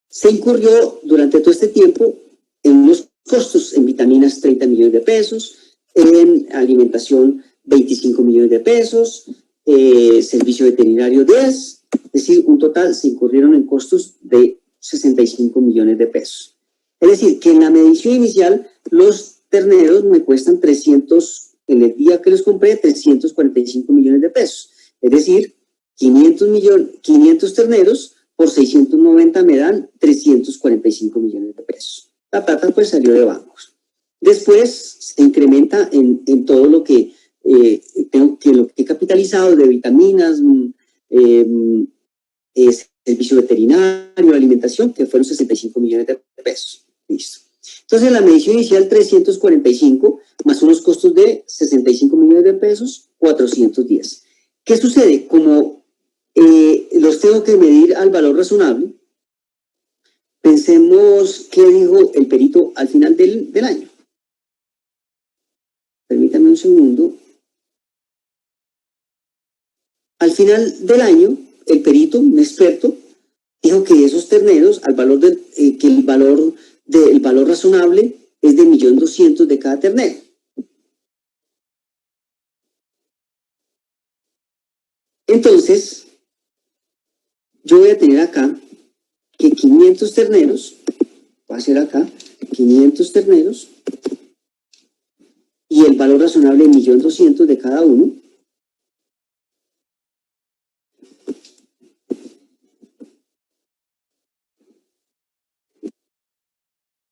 se incurrió durante todo este tiempo en unos costos en vitaminas 30 millones de pesos, en alimentación 25 millones de pesos, servicio veterinario 10, es decir, un total se incurrieron en costos de 65 millones de pesos. Es decir, que en la medición inicial los terneros me cuestan 300, en el día que los compré, 345 millones de pesos. Es decir, 500 terneros por 690 me dan 345 millones de pesos. La plata pues salió de bancos. Después se incrementa en todo lo que lo que he capitalizado de vitaminas, servicio veterinario, alimentación, que fueron 65 millones de pesos. Listo. Entonces la medición inicial 345 más unos costos de 65 millones de pesos, 410. ¿Qué sucede? Como los tengo que medir al valor razonable, pensemos qué dijo el perito al final del año. Permítame un segundo. Al final del año, el perito, un experto, dijo que esos terneros, que el valor razonable es de 1.200.000 de cada ternero. Entonces, yo voy a tener acá que 500 terneros, voy a hacer acá 500 terneros, y el valor razonable de 1.200.000 de cada uno.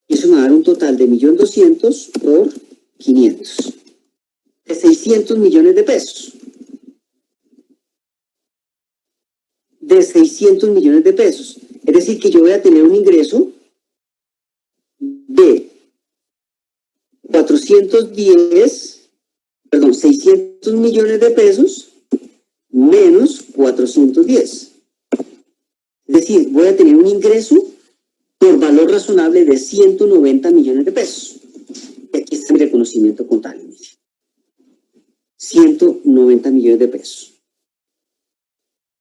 Y eso me va a dar un total de 1.200.000 por 500, de 600 millones de pesos. De 600 millones de pesos. Es decir, que yo voy a tener un ingreso de 600 millones de pesos menos 410. Es decir, voy a tener un ingreso por valor razonable de 190 millones de pesos. Y aquí está mi reconocimiento contable. 190 millones de pesos.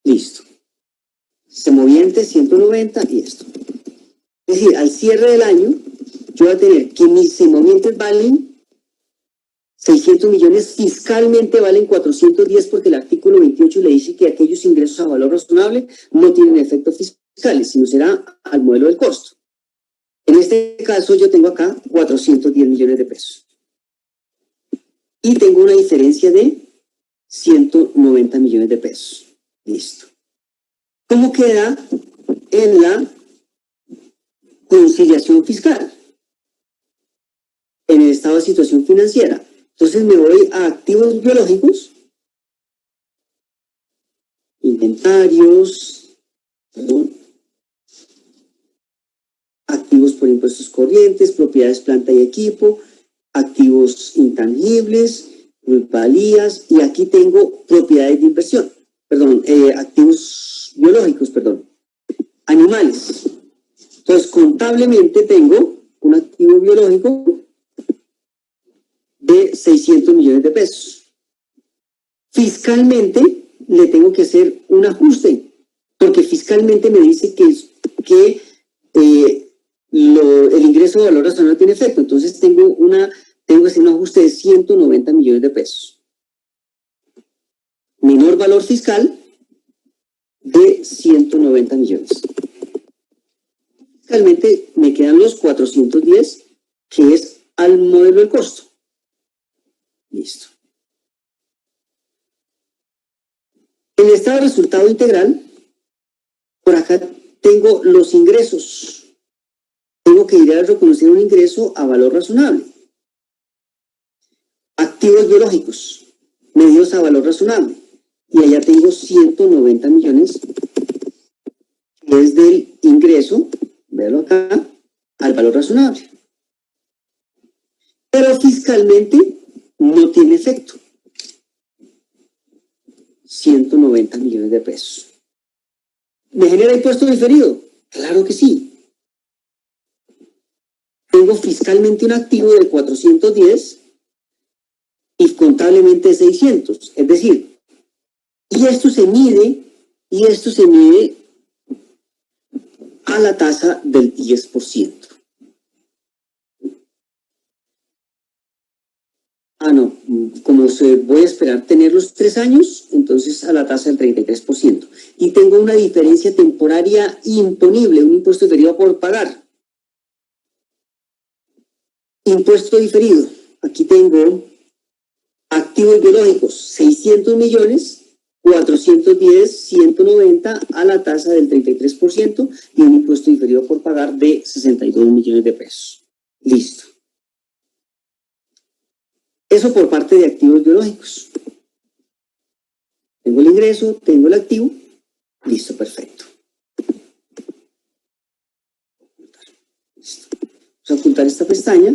Listo. Semovientes 190 y esto. Es decir, al cierre del año, yo voy a tener que mis semovientes valen 600 millones, fiscalmente valen 410 porque el artículo 28 le dice que aquellos ingresos a valor razonable no tienen efectos fiscales, sino será al modelo del costo. En este caso yo tengo acá 410 millones de pesos. Y tengo una diferencia de 190 millones de pesos. Listo. ¿Cómo queda en la conciliación fiscal? En el estado de situación financiera. Entonces me voy a activos biológicos. inventarios, perdón, activos por impuestos corrientes, propiedades, planta y equipo, activos intangibles, plusvalías, y aquí tengo propiedades de inversión, perdón, activos biológicos, perdón, animales. Entonces, contablemente tengo un activo biológico de 600 millones de pesos. Fiscalmente le tengo que hacer un ajuste, porque fiscalmente me dice que el ingreso de valor razonable no tiene efecto. Entonces tengo que hacer un ajuste de 190 millones de pesos. Menor valor fiscal de 190 millones. Fiscalmente me quedan los 410, que es al modelo del costo. Listo. En el estado de resultado integral, por acá tengo los ingresos. Tengo que ir a reconocer un ingreso a valor razonable. Activos biológicos, medidos a valor razonable. Y allá tengo 190 millones, que es del ingreso, véalo acá, al valor razonable. Pero fiscalmente no tiene efecto. 190 millones de pesos. ¿Me genera impuesto diferido? Claro que sí. Tengo fiscalmente un activo de 410 y contablemente 600. Es decir, y esto se mide a la tasa del 10%. No, como voy a esperar tener los 3 años, entonces a la tasa del 33%. Y tengo una diferencia temporaria imponible, un impuesto diferido por pagar. Impuesto diferido. Aquí tengo activos biológicos, 600 millones, 410, 190 a la tasa del 33% y un impuesto diferido por pagar de 62 millones de pesos. Listo. Eso por parte de activos biológicos. Tengo el ingreso, tengo el activo. Listo, perfecto. Listo. Vamos a ocultar esta pestaña.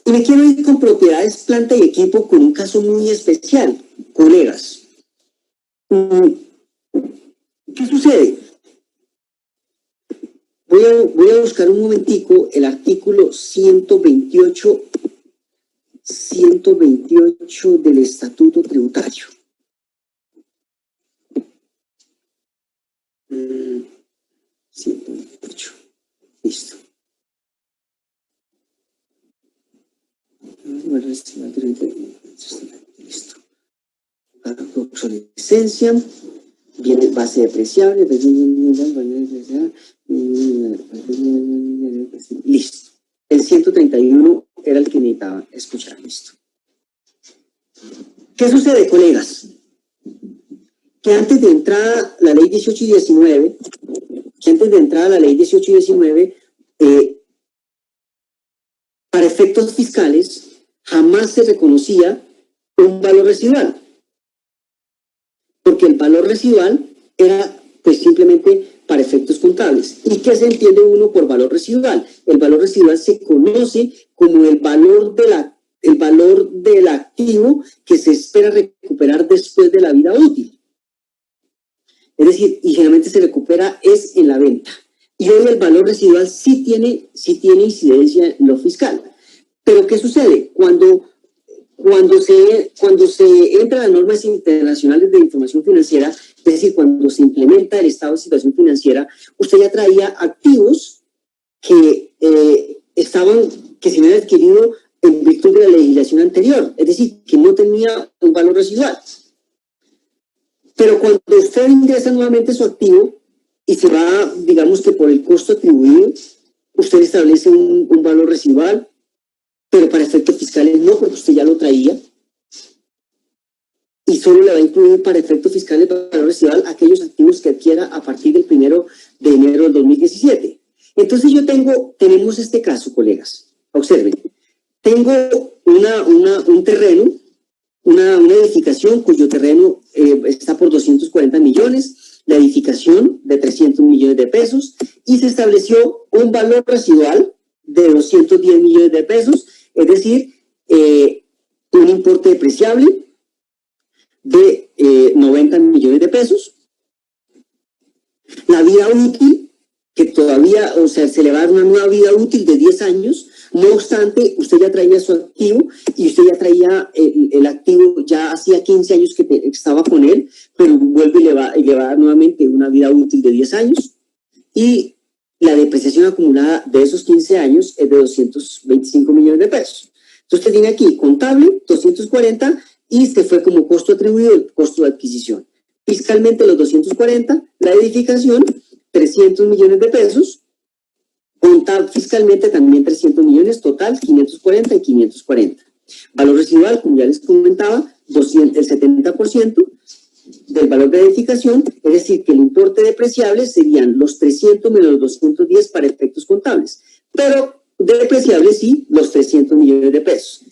Y me quiero ir con propiedades, planta y equipo con un caso muy especial, colegas. ¿Qué sucede? Voy a buscar un momentico el artículo 128 del Estatuto Tributario. 128. Listo. Listo. Obsolescencia, viene base depreciable, listo. El 131 era el que necesitaba escuchar, listo. ¿Qué sucede, colegas? Que antes de entrar la ley 18 y 19, para efectos fiscales, jamás se reconocía un valor residual. Porque el valor residual era, pues, simplemente para efectos contables. ¿Y qué se entiende uno por valor residual? El valor residual se conoce como el valor del activo que se espera recuperar después de la vida útil. Es decir, y generalmente se recupera es en la venta. Y hoy el valor residual sí tiene incidencia en lo fiscal. Pero ¿qué sucede? Cuando se entra a las normas internacionales de información financiera, es decir, cuando se implementa el estado de situación financiera, usted ya traía activos que se habían adquirido en virtud de la legislación anterior, es decir, que no tenía un valor residual. Pero cuando usted ingresa nuevamente su activo y se va, digamos que por el costo atribuido, usted establece un valor residual, pero para efectos fiscales no, porque usted ya lo traía. Y solo le va a incluir para efectos fiscales valor residual aquellos activos que adquiera a partir del 1 de enero del 2017. Entonces tenemos este caso, colegas. Observen. Tengo un terreno una edificación cuyo terreno está por 240 millones, la edificación de 300 millones de pesos, y se estableció un valor residual de 210 millones de pesos, es decir, un importe depreciable de 90 millones de pesos. La vida útil, que todavía, o sea, se le va a dar una nueva vida útil de 10 años, no obstante, usted ya traía su activo y usted ya traía el activo, ya hacía 15 años que estaba con él, pero vuelve y le va a dar nuevamente una vida útil de 10 años, y la depreciación acumulada de esos 15 años es de 225 millones de pesos. Entonces usted tiene aquí contable 240 y se fue como costo atribuido el costo de adquisición. Fiscalmente los 240, la edificación 300 millones de pesos, contable fiscalmente también 300 millones, total 540 y 540. Valor residual, como ya les comentaba, el 70% del valor de edificación, es decir, que el importe depreciable serían los 300 menos los 210 para efectos contables, pero depreciable sí, los 300 millones de pesos.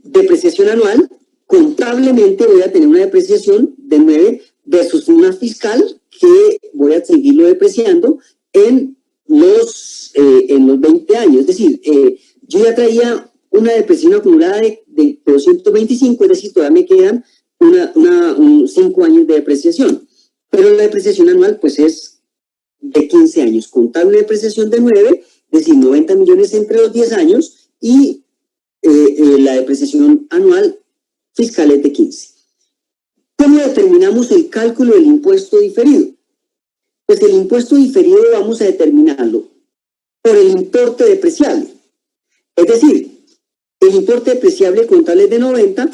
Depreciación anual, contablemente voy a tener una depreciación de 9 versus una fiscal que voy a seguirlo depreciando en los 20 años. Es decir, yo ya traía una depreciación acumulada de 225, es decir, todavía me quedan 5 años de depreciación. Pero la depreciación anual, pues, es de 15 años. Contable depreciación de 9, es decir, 90 millones entre los 10 años, y la depreciación anual fiscal es de 15. ¿Cómo determinamos el cálculo del impuesto diferido? Pues el impuesto diferido vamos a determinarlo por el importe depreciable. Es decir, el importe depreciable contable es de 90,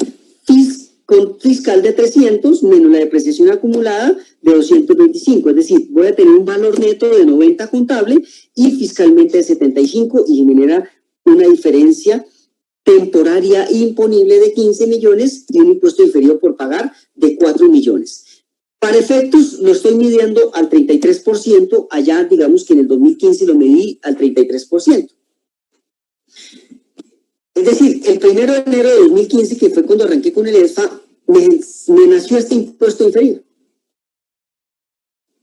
con fiscal de 300 menos la depreciación acumulada de 225. Es decir, voy a tener un valor neto de 90 contable y fiscalmente de 75, y genera una diferencia temporaria imponible de 15 millones y un impuesto diferido por pagar de 4 millones. Para efectos, lo estoy midiendo al 33%, allá digamos que en el 2015 lo medí al 33%. Es decir, el 1 de enero de 2015, que fue cuando arranqué con el ESFA, me nació este impuesto diferido.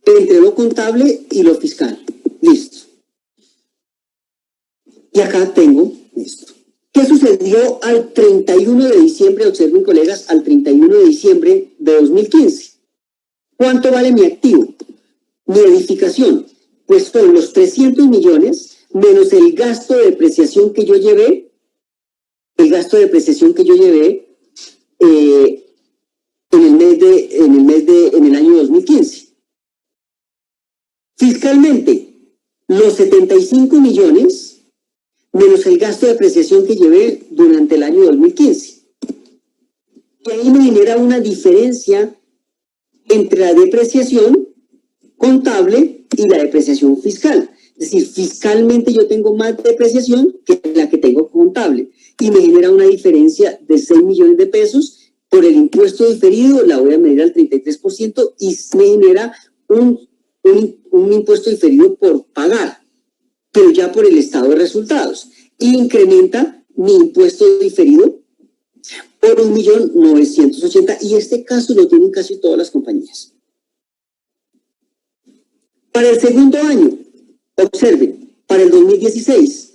Entre lo contable y lo fiscal. Listo. Y acá tengo esto. ¿Qué sucedió al 31 de diciembre? Observen, colegas, al 31 de diciembre de 2015. ¿Cuánto vale mi activo? Mi edificación. Pues son los 300 millones menos el gasto de depreciación que yo llevé, en el año 2015. Fiscalmente, los 75 millones menos el gasto de depreciación que llevé durante el año 2015. Y ahí me genera una diferencia entre la depreciación contable y la depreciación fiscal. Es decir, fiscalmente yo tengo más depreciación que la que tengo contable, y me genera una diferencia de 6 millones de pesos. Por el impuesto diferido la voy a medir al 33% y me genera un impuesto diferido por pagar, pero ya por el estado de resultados. Y incrementa mi impuesto diferido por 1.980.000, y este caso lo tienen casi todas las compañías. Para el segundo año, observen, para el 2016,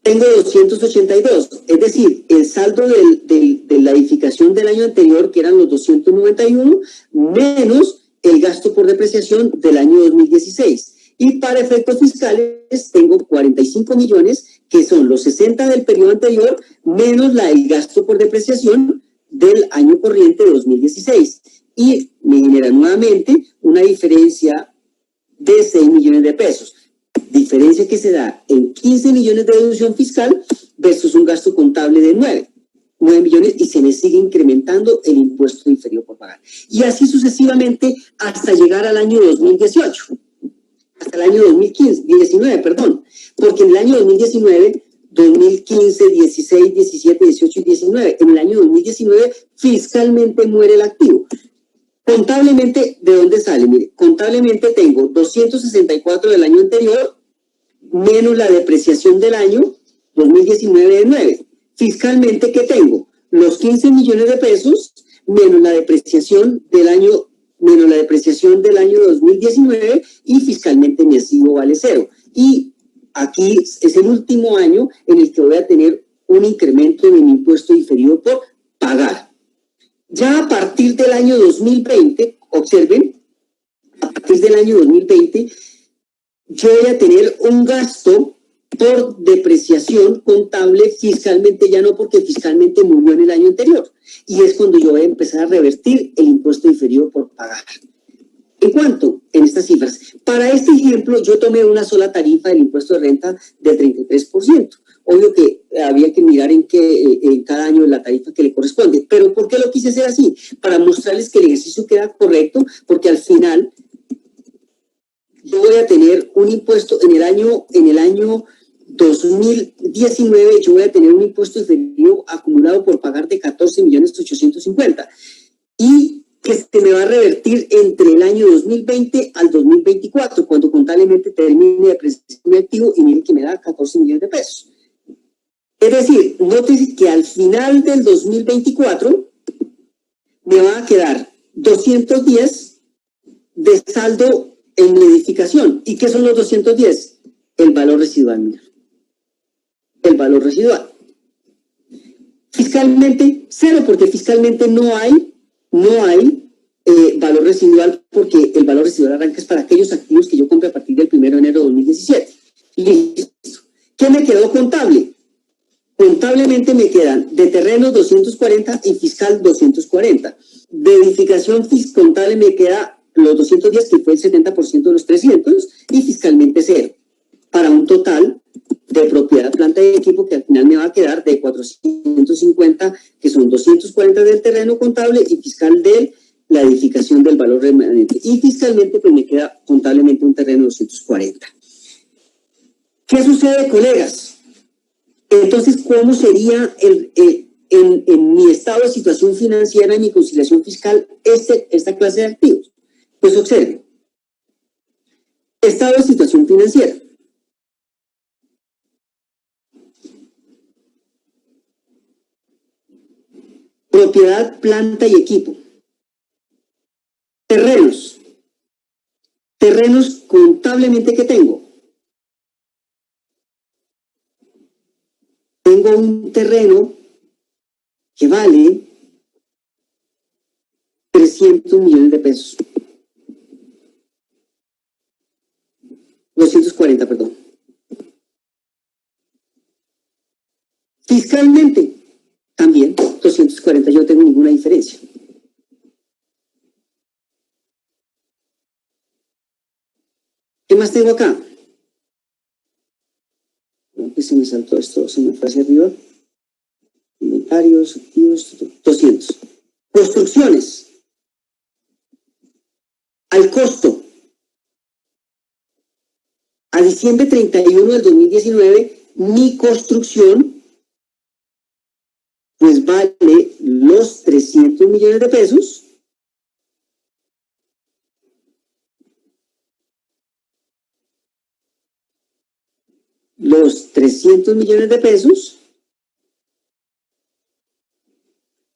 tengo 282, es decir, el saldo de la edificación del año anterior, que eran los 291, menos el gasto por depreciación del año 2016. Y para efectos fiscales tengo 45 millones, que son los 60 del periodo anterior, menos el gasto por depreciación del año corriente de 2016. Y me genera nuevamente una diferencia de 6 millones de pesos. Diferencia que se da en 15 millones de deducción fiscal versus un gasto contable de 9 millones, y se me sigue incrementando el impuesto inferido por pagar. Y así sucesivamente hasta llegar al año 2018. Hasta el año 2019, porque en el año 2019, 2015, 16, 17, 18 y 19, en el año 2019 fiscalmente muere el activo. Contablemente, ¿de dónde sale? Mire, contablemente tengo 264 del año anterior, menos la depreciación del año 2019 de 9. Fiscalmente, ¿qué tengo? los 15 millones de pesos menos la depreciación del año 2019 y fiscalmente mi activo vale cero. Y aquí es el último año en el que voy a tener un incremento de mi impuesto diferido por pagar. Ya a partir del año 2020, observen, a partir del año 2020, yo voy a tener un gasto por depreciación contable fiscalmente, ya no, porque fiscalmente murió en el año anterior. Y es cuando yo voy a empezar a revertir el impuesto diferido por pagar. ¿En cuánto? En estas cifras. Para este ejemplo, yo tomé una sola tarifa del impuesto de renta del 33%. Obvio que había que mirar en cada año la tarifa que le corresponde. Pero ¿por qué lo quise hacer así? Para mostrarles que el ejercicio queda correcto, porque al final yo voy a tener un impuesto en el año 2019, yo voy a tener un impuesto diferido acumulado por pagar de 14.850.000 y que se me va a revertir entre el año 2020 al 2024, cuando contablemente termine de depreciación mi activo y miren que me da 14 millones de pesos. Es decir, nótese que al final del 2024 me va a quedar 210 de saldo en mi edificación. ¿Y qué son los 210? El valor residual, mira. El valor residual. Fiscalmente, cero, porque fiscalmente no hay valor residual, porque el valor residual arranca es para aquellos activos que yo compre a partir del 1 de enero de 2017. Listo. ¿Qué me quedó contable? Contablemente me quedan de terrenos 240 y fiscal 240. De edificación contable me queda los 210, que fue el 70% de los 300, y fiscalmente cero, para un total de propiedad, planta y equipo que al final me va a quedar de 450, que son 240 del terreno contable y fiscal de la edificación del valor remanente. Y fiscalmente pues me queda contablemente un terreno de 240. ¿Qué sucede, colegas? Entonces, ¿cómo sería en mi estado de situación financiera y mi conciliación fiscal esta clase de activos? Pues observen. Estado de situación financiera. Propiedad, planta y equipo. Terrenos. Terrenos contablemente que tengo. Tengo un terreno que vale 300 millones de pesos. 240, perdón. Fiscalmente, también 240, yo no tengo ninguna diferencia. ¿Qué más tengo acá? Que se me saltó esto, se me fue hacia arriba. Inventarios, activos, 200. Construcciones. Al costo. A diciembre 31 del 2019, mi construcción pues vale los 300 millones de pesos. Los 300 millones de pesos.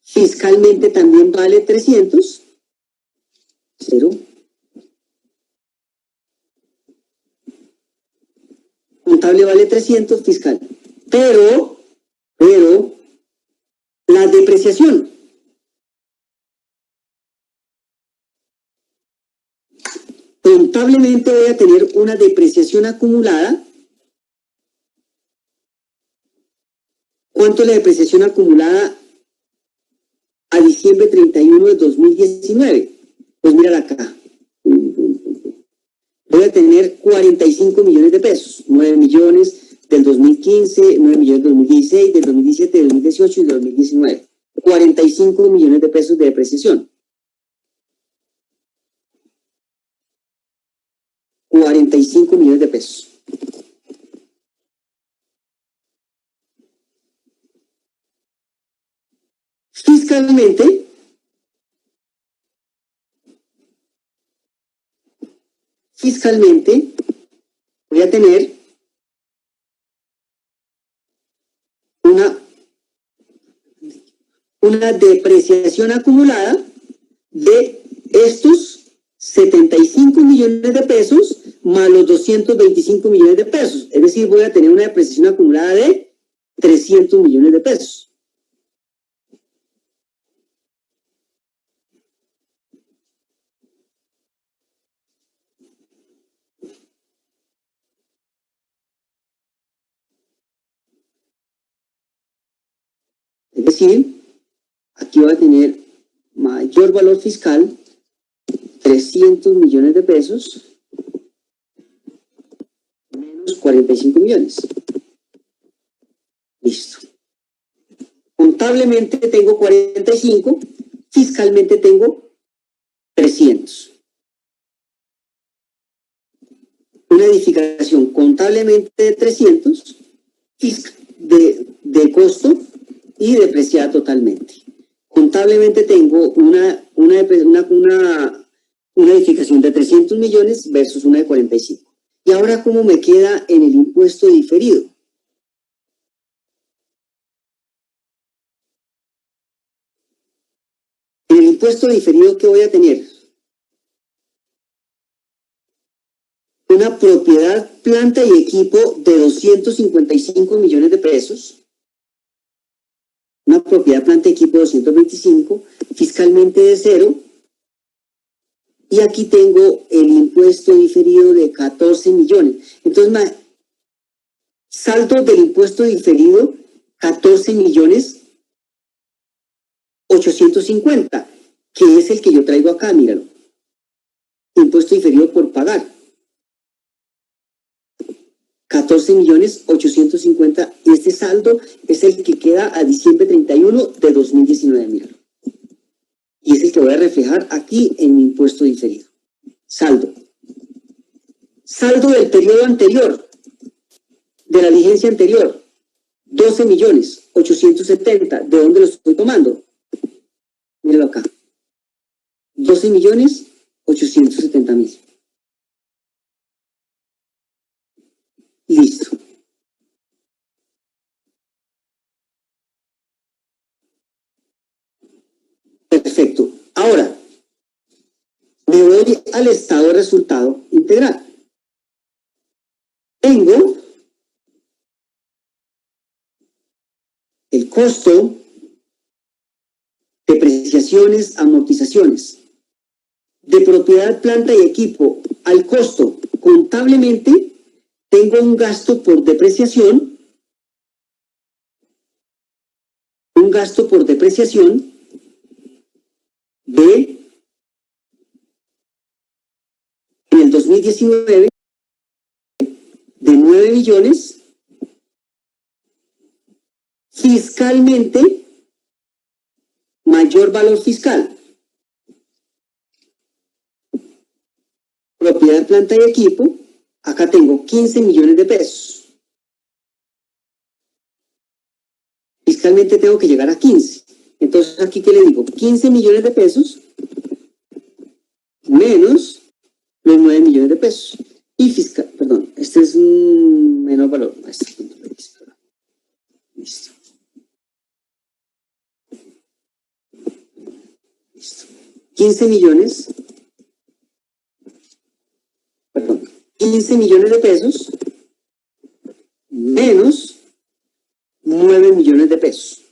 Fiscalmente también vale 300. Cero. Contable vale 300, fiscal. Pero, la depreciación. Contablemente voy a tener una depreciación acumulada. ¿Cuánto es la depreciación acumulada a diciembre 31 de 2019? Pues mirar acá. Voy a tener 45 millones de pesos. 9 millones del 2015, 9 millones del 2016, del 2017, del 2018 y del 2019. 45 millones de pesos de depreciación. 45 millones de pesos. Fiscalmente, voy a tener una depreciación acumulada de estos 75 millones de pesos más los 225 millones de pesos. Es decir, voy a tener una depreciación acumulada de 300 millones de pesos. Es decir, aquí voy a tener mayor valor fiscal, 300 millones de pesos, menos 45 millones. Listo. Contablemente tengo 45, fiscalmente tengo 300. Una edificación contablemente de 300, de costo y depreciada totalmente. Contablemente tengo una edificación de 300 millones versus una de 45. Y ahora, ¿cómo me queda en el impuesto diferido? En el impuesto diferido, ¿qué voy a tener? Una propiedad, planta y equipo de 255 millones de pesos. Una propiedad, planta y equipo de 225, fiscalmente de 0. Y aquí tengo el impuesto diferido de 14 millones. Entonces, saldo del impuesto diferido, 14 millones 850, que es el que yo traigo acá, míralo. Impuesto diferido por pagar. 14 millones 850, y este saldo es el que queda a diciembre 31 de 2019, míralo. Y es el que voy a reflejar aquí en mi impuesto diferido. Saldo. Saldo del periodo anterior, de la vigencia anterior, 12 millones 870. ¿De dónde lo estoy tomando? Míralo acá. 12 millones 870 mil. Listo. Perfecto. Ahora, me voy al estado de resultado integral. Tengo el costo, depreciaciones, amortizaciones, de propiedad, planta y equipo al costo. Contablemente, tengo un gasto por depreciación, de, en el 2019, de 9 millones, fiscalmente, mayor valor fiscal. Propiedad, planta y equipo, acá tengo 15 millones de pesos. Fiscalmente tengo que llegar a 15. Entonces, aquí, ¿qué le digo? 15 millones de pesos menos los 9 millones de pesos. Y fiscal, perdón, este es un menor valor. Listo. Listo. 15 millones de pesos menos 9 millones de pesos.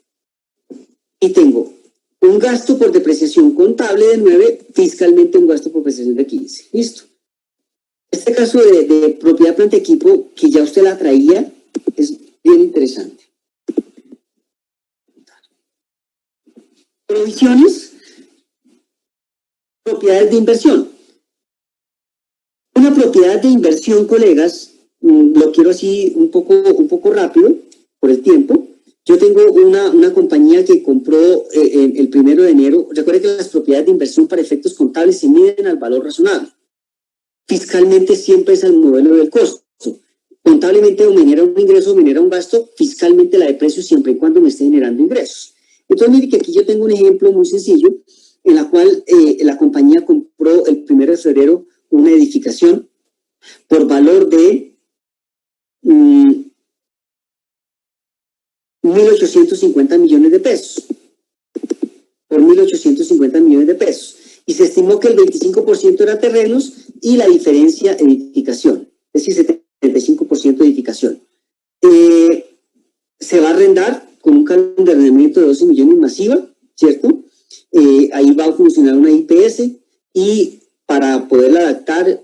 Y tengo un gasto por depreciación contable de 9, fiscalmente un gasto por depreciación de 15. Listo. Este caso de propiedad, planta y equipo, que ya usted la traía, es bien interesante. Provisiones, propiedades de inversión. Una propiedad de inversión, colegas, lo quiero así un poco rápido por el tiempo. Yo tengo una compañía que compró el 1 de enero. Recuerde que las propiedades de inversión para efectos contables se miden al valor razonable. Fiscalmente siempre es al modelo del costo. Contablemente o me genera un ingreso o me genera un gasto, fiscalmente la deprecio siempre y cuando me esté generando ingresos. Entonces, mire que aquí yo tengo un ejemplo muy sencillo en la cual la compañía compró el 1 de febrero una edificación por valor de 1.850 millones de pesos. por 1.850 millones de pesos. Y se estimó que el 25% era terrenos y la diferencia edificación, es decir, 75% edificación. Se va a arrendar con un calendariamiento de 12 millones masiva, ¿cierto? Ahí va a funcionar una IPS y para poderla adaptar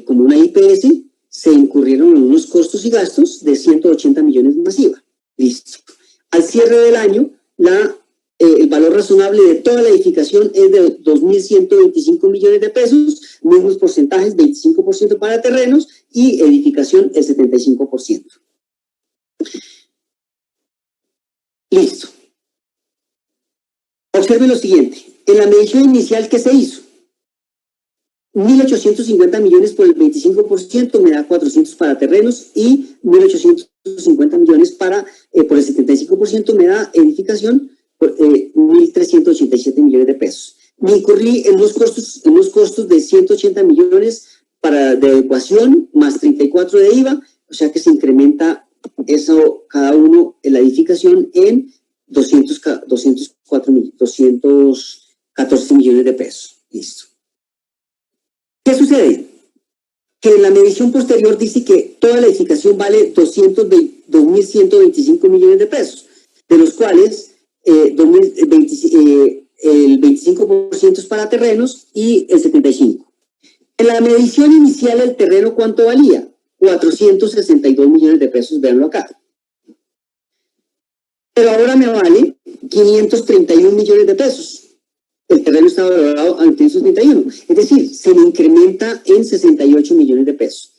como una IPS se incurrieron en unos costos y gastos de 180 millones masiva. Listo. Al cierre del año, el valor razonable de toda la edificación es de 2.125 millones de pesos, mismos porcentajes, 25% para terrenos y edificación el 75%. Listo. Observe lo siguiente. En la medición inicial, ¿qué se hizo? 1.850 millones por el 25% me da 400 para terrenos y 1.850 millones por el 75% me da edificación por 1.387 millones de pesos. Me incurrí en los costos de 180 millones de adecuación más 34 de IVA, o sea que se incrementa eso cada uno en la edificación en 214 millones de pesos. Listo. ¿Qué sucede? Que en la medición posterior dice que toda la edificación vale 2.125 millones de pesos, de los cuales el 25% es para terrenos y el 75%. En la medición inicial el terreno, ¿cuánto valía? 462 millones de pesos, véanlo acá. Pero ahora me vale 531 millones de pesos. El terreno estaba valorado a 531. Es decir, se me incrementa en 68 millones de pesos.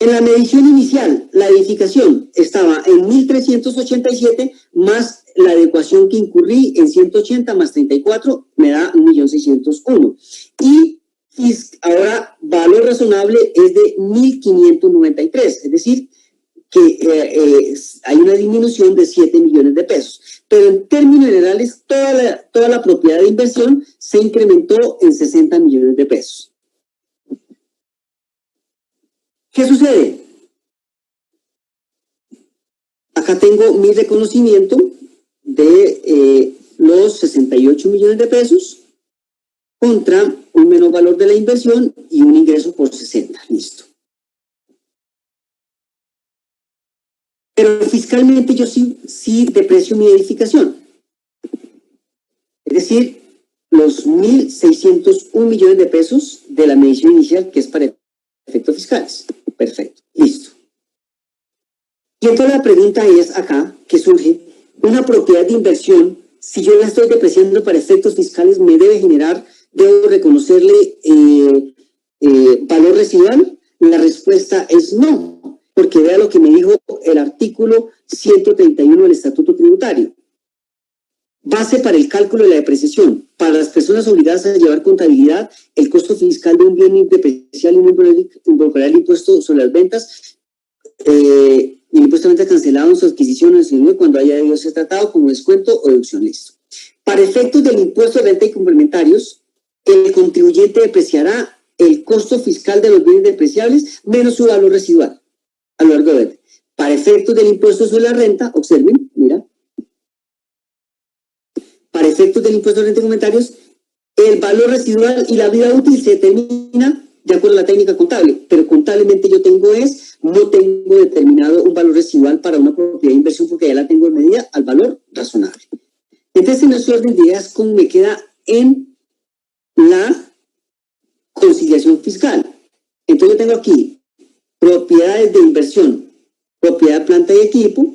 En la medición inicial, la edificación estaba en 1.387 más la adecuación que incurrí en 180 más 34, me da 1.601. Y ahora valor razonable es de 1.593, es decir, que hay una disminución de 7 millones de pesos. Pero en términos generales, toda la propiedad de inversión se incrementó en 60 millones de pesos. ¿Qué sucede? Acá tengo mi reconocimiento de los 68 millones de pesos contra un menor valor de la inversión y un ingreso por 60. Listo. Pero fiscalmente yo sí deprecio mi edificación. Es decir, los 1.601 millones de pesos de la medición inicial, que es para efectos fiscales. Perfecto, listo. Y entonces la pregunta es acá, que surge, una propiedad de inversión, si yo la estoy depreciando para efectos fiscales, ¿me debo reconocerle valor residual? La respuesta es no, porque vea lo que me dijo el artículo 131 del Estatuto Tributario. Base para el cálculo de la depreciación. Para las personas obligadas a llevar contabilidad, el costo fiscal de un bien depreciable involucrará el impuesto sobre las ventas y el impuesto de venta cancelado en su adquisición o cuando haya debido ser tratado como descuento o deducción. Listo. Para efectos del impuesto de renta y complementarios, el contribuyente depreciará el costo fiscal de los bienes depreciables menos su valor residual a lo largo de Para efectos del impuesto sobre la renta, observen, mira. Para efectos del impuesto de renta y comentarios, el valor residual y la vida útil se determina de acuerdo a la técnica contable, pero contablemente no tengo determinado un valor residual para una propiedad de inversión porque ya la tengo en medida al valor razonable. Entonces, en ese orden de ideas, ¿cómo me queda en la conciliación fiscal? Entonces, yo tengo aquí propiedades de inversión, propiedad de planta y equipo.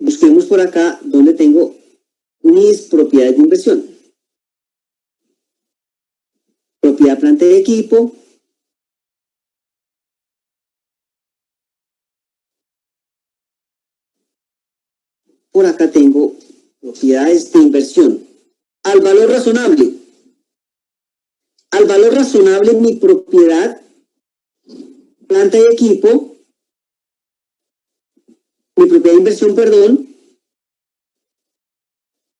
Busquemos por acá donde tengo mis propiedades de inversión. Propiedad, planta y equipo. Por acá tengo propiedades de inversión. Al valor razonable. Al valor razonable, mi propiedad, planta y equipo, mi propiedad de inversión, perdón,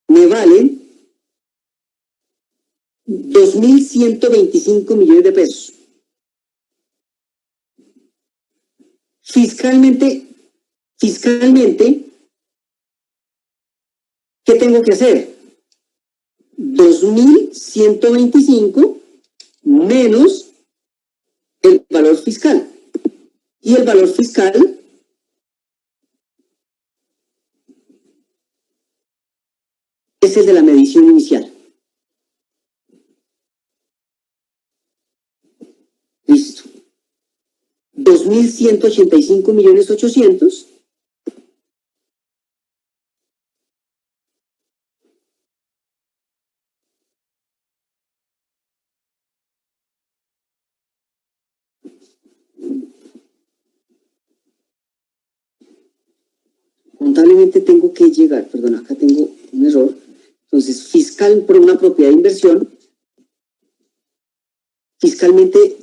me vale 2.125 millones de pesos. Fiscalmente, ¿Qué tengo que hacer? 2.125 menos el valor fiscal. Y el valor fiscal es el de la medición inicial. Listo. 2.185.800.000 contablemente tengo que llegar, perdón, acá tengo un error. Entonces, fiscal por una propiedad de inversión, fiscalmente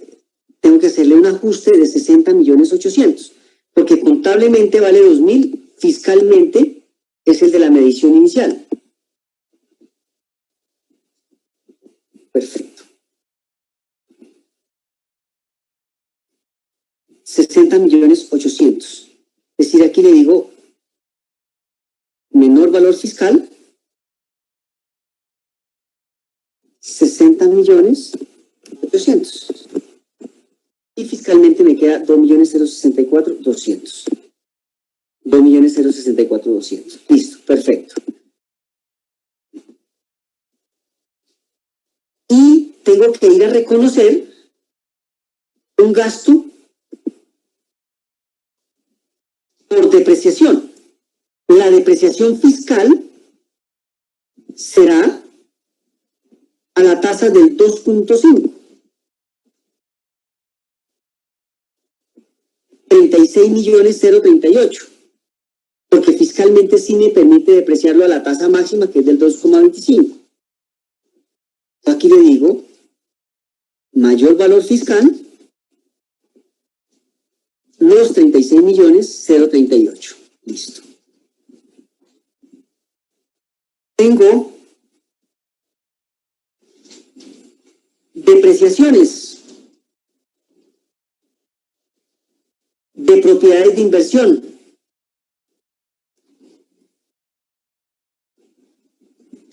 tengo que hacerle un ajuste de 60.800.000, porque contablemente vale 2.000, fiscalmente es el de la medición inicial. Perfecto. 60.800.000. Es decir, aquí le digo menor valor fiscal, 60.800.000. Y fiscalmente me queda 2.064.200. 2.064.200. Listo, perfecto. Y tengo que ir a reconocer un gasto por depreciación. La depreciación fiscal será a la tasa del 2.5. 36.038. Porque fiscalmente sí me permite depreciarlo a la tasa máxima, que es del 2.25. Aquí le digo, mayor valor fiscal, los 36.038. Listo. Tengo depreciaciones de propiedades de inversión.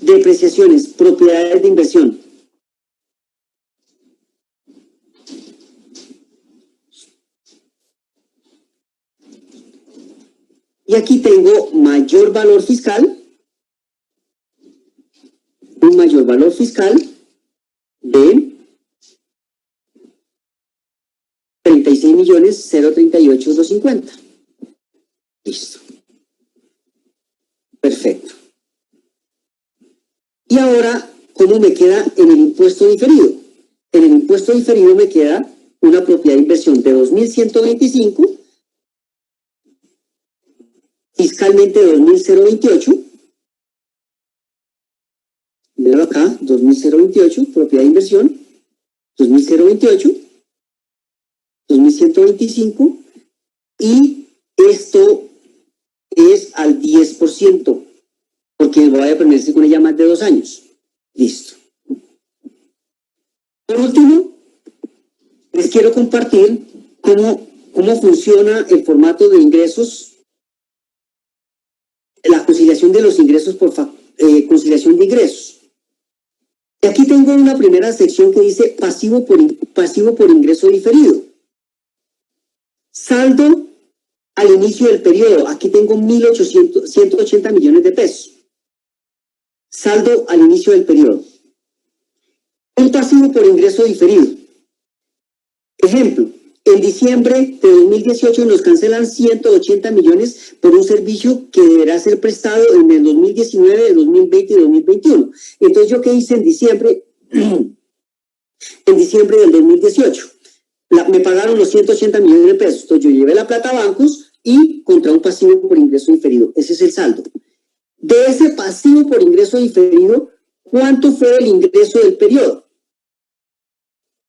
Depreciaciones, propiedades de inversión. Y aquí tengo mayor valor fiscal, un mayor valor fiscal de 36.038.250. Listo. Perfecto. Y ahora, ¿cómo me queda en el impuesto diferido? En el impuesto diferido me queda una propiedad de inversión de 2.125, fiscalmente 2.028. Véalo acá, 2.028, propiedad de inversión, 2.028, 2.125, y esto es al 10%, porque voy a permanecer con ella más de 2 años. Listo. Por último, les quiero compartir cómo funciona el formato de ingresos, la conciliación de los ingresos por conciliación de ingresos. Y aquí tengo una primera sección que dice pasivo por ingreso diferido. Saldo al inicio del periodo. Aquí tengo 180 millones de pesos. Saldo al inicio del periodo. Un pasivo por ingreso diferido. Ejemplo, en diciembre de 2018 nos cancelan 180 millones por un servicio que deberá ser prestado en el 2019, 2020 y 2021. Entonces, ¿yo qué hice en diciembre? En diciembre del 2018. Me pagaron los 180 millones de pesos. Entonces, yo llevé la plata a bancos y contra un pasivo por ingreso diferido. Ese es el saldo. De ese pasivo por ingreso diferido, ¿cuánto fue el ingreso del periodo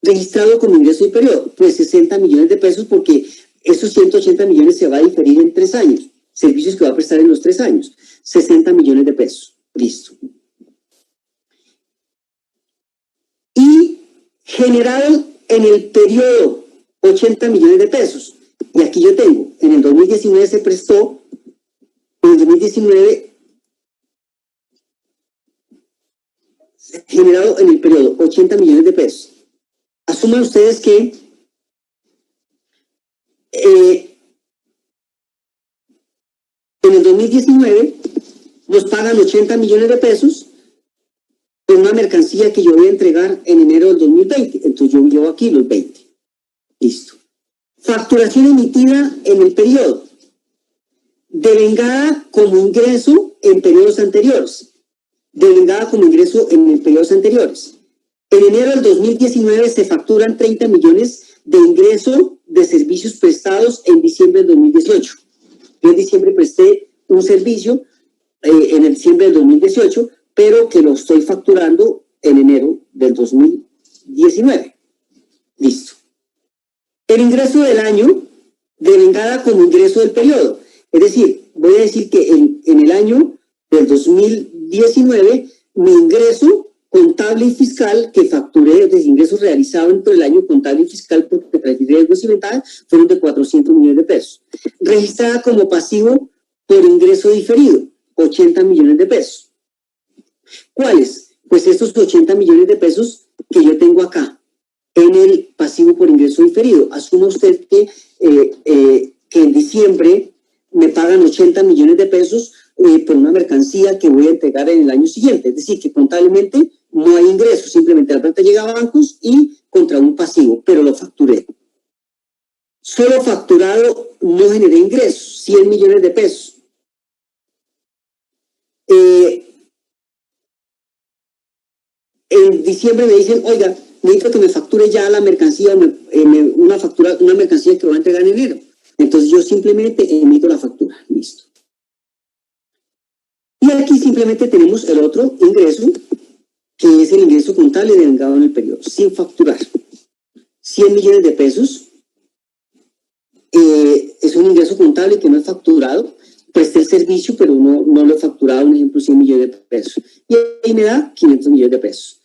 registrado como ingreso del periodo? Pues 60 millones de pesos, porque esos 180 millones se va a diferir en 3 años. Servicios que va a prestar en los 3 años. 60 millones de pesos. Listo. Y generado en el periodo 80 millones de pesos. Y aquí yo tengo, en el 2019 se prestó, en el 2019 generado en el periodo, 80 millones de pesos. Asuman ustedes que en el 2019 nos pagan 80 millones de pesos por una mercancía que yo voy a entregar en enero del 2020. Entonces yo llevo aquí los 20. Listo. Facturación emitida en el periodo, devengada como ingreso en periodos anteriores. Devengada como ingreso en periodos anteriores. En enero del 2019 se facturan 30 millones de ingreso de servicios prestados en diciembre del 2018. Yo en diciembre presté un servicio en el diciembre del 2018, pero que lo estoy facturando en enero del 2019. Listo. El ingreso del año, devengada como ingreso del periodo. Es decir, voy a decir que en el año del 2019, mi ingreso contable y fiscal que facturé, de ingresos realizados dentro del año contable y fiscal porque traje riesgos y ventajas, fueron de 400 millones de pesos. Registrada como pasivo por ingreso diferido, 80 millones de pesos. ¿Cuáles? Pues estos 80 millones de pesos que yo tengo acá, en el pasivo por ingreso diferido. Asuma usted que en diciembre me pagan 80 millones de pesos por una mercancía que voy a entregar en el año siguiente. Es decir, que contablemente no hay ingresos, simplemente la plata llega a bancos y contra un pasivo, pero lo facturé. Solo facturado no generé ingresos, 100 millones de pesos. En diciembre me dicen, oiga, necesito que me facture ya la mercancía, una mercancía que voy a entregar en enero. Entonces yo simplemente emito la factura, listo. Y aquí simplemente tenemos el otro ingreso, que es el ingreso contable devengado en el periodo, sin facturar. 100 millones de pesos es un ingreso contable que no es facturado, presté el servicio, pero no lo he facturado, un ejemplo, 100 millones de pesos. Y ahí me da 500 millones de pesos.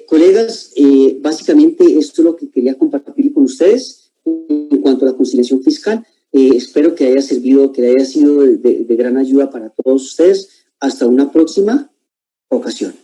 Colegas, básicamente esto es lo que quería compartir con ustedes en cuanto a la conciliación fiscal. Espero que haya servido, que haya sido de gran ayuda para todos ustedes. Hasta una próxima ocasión.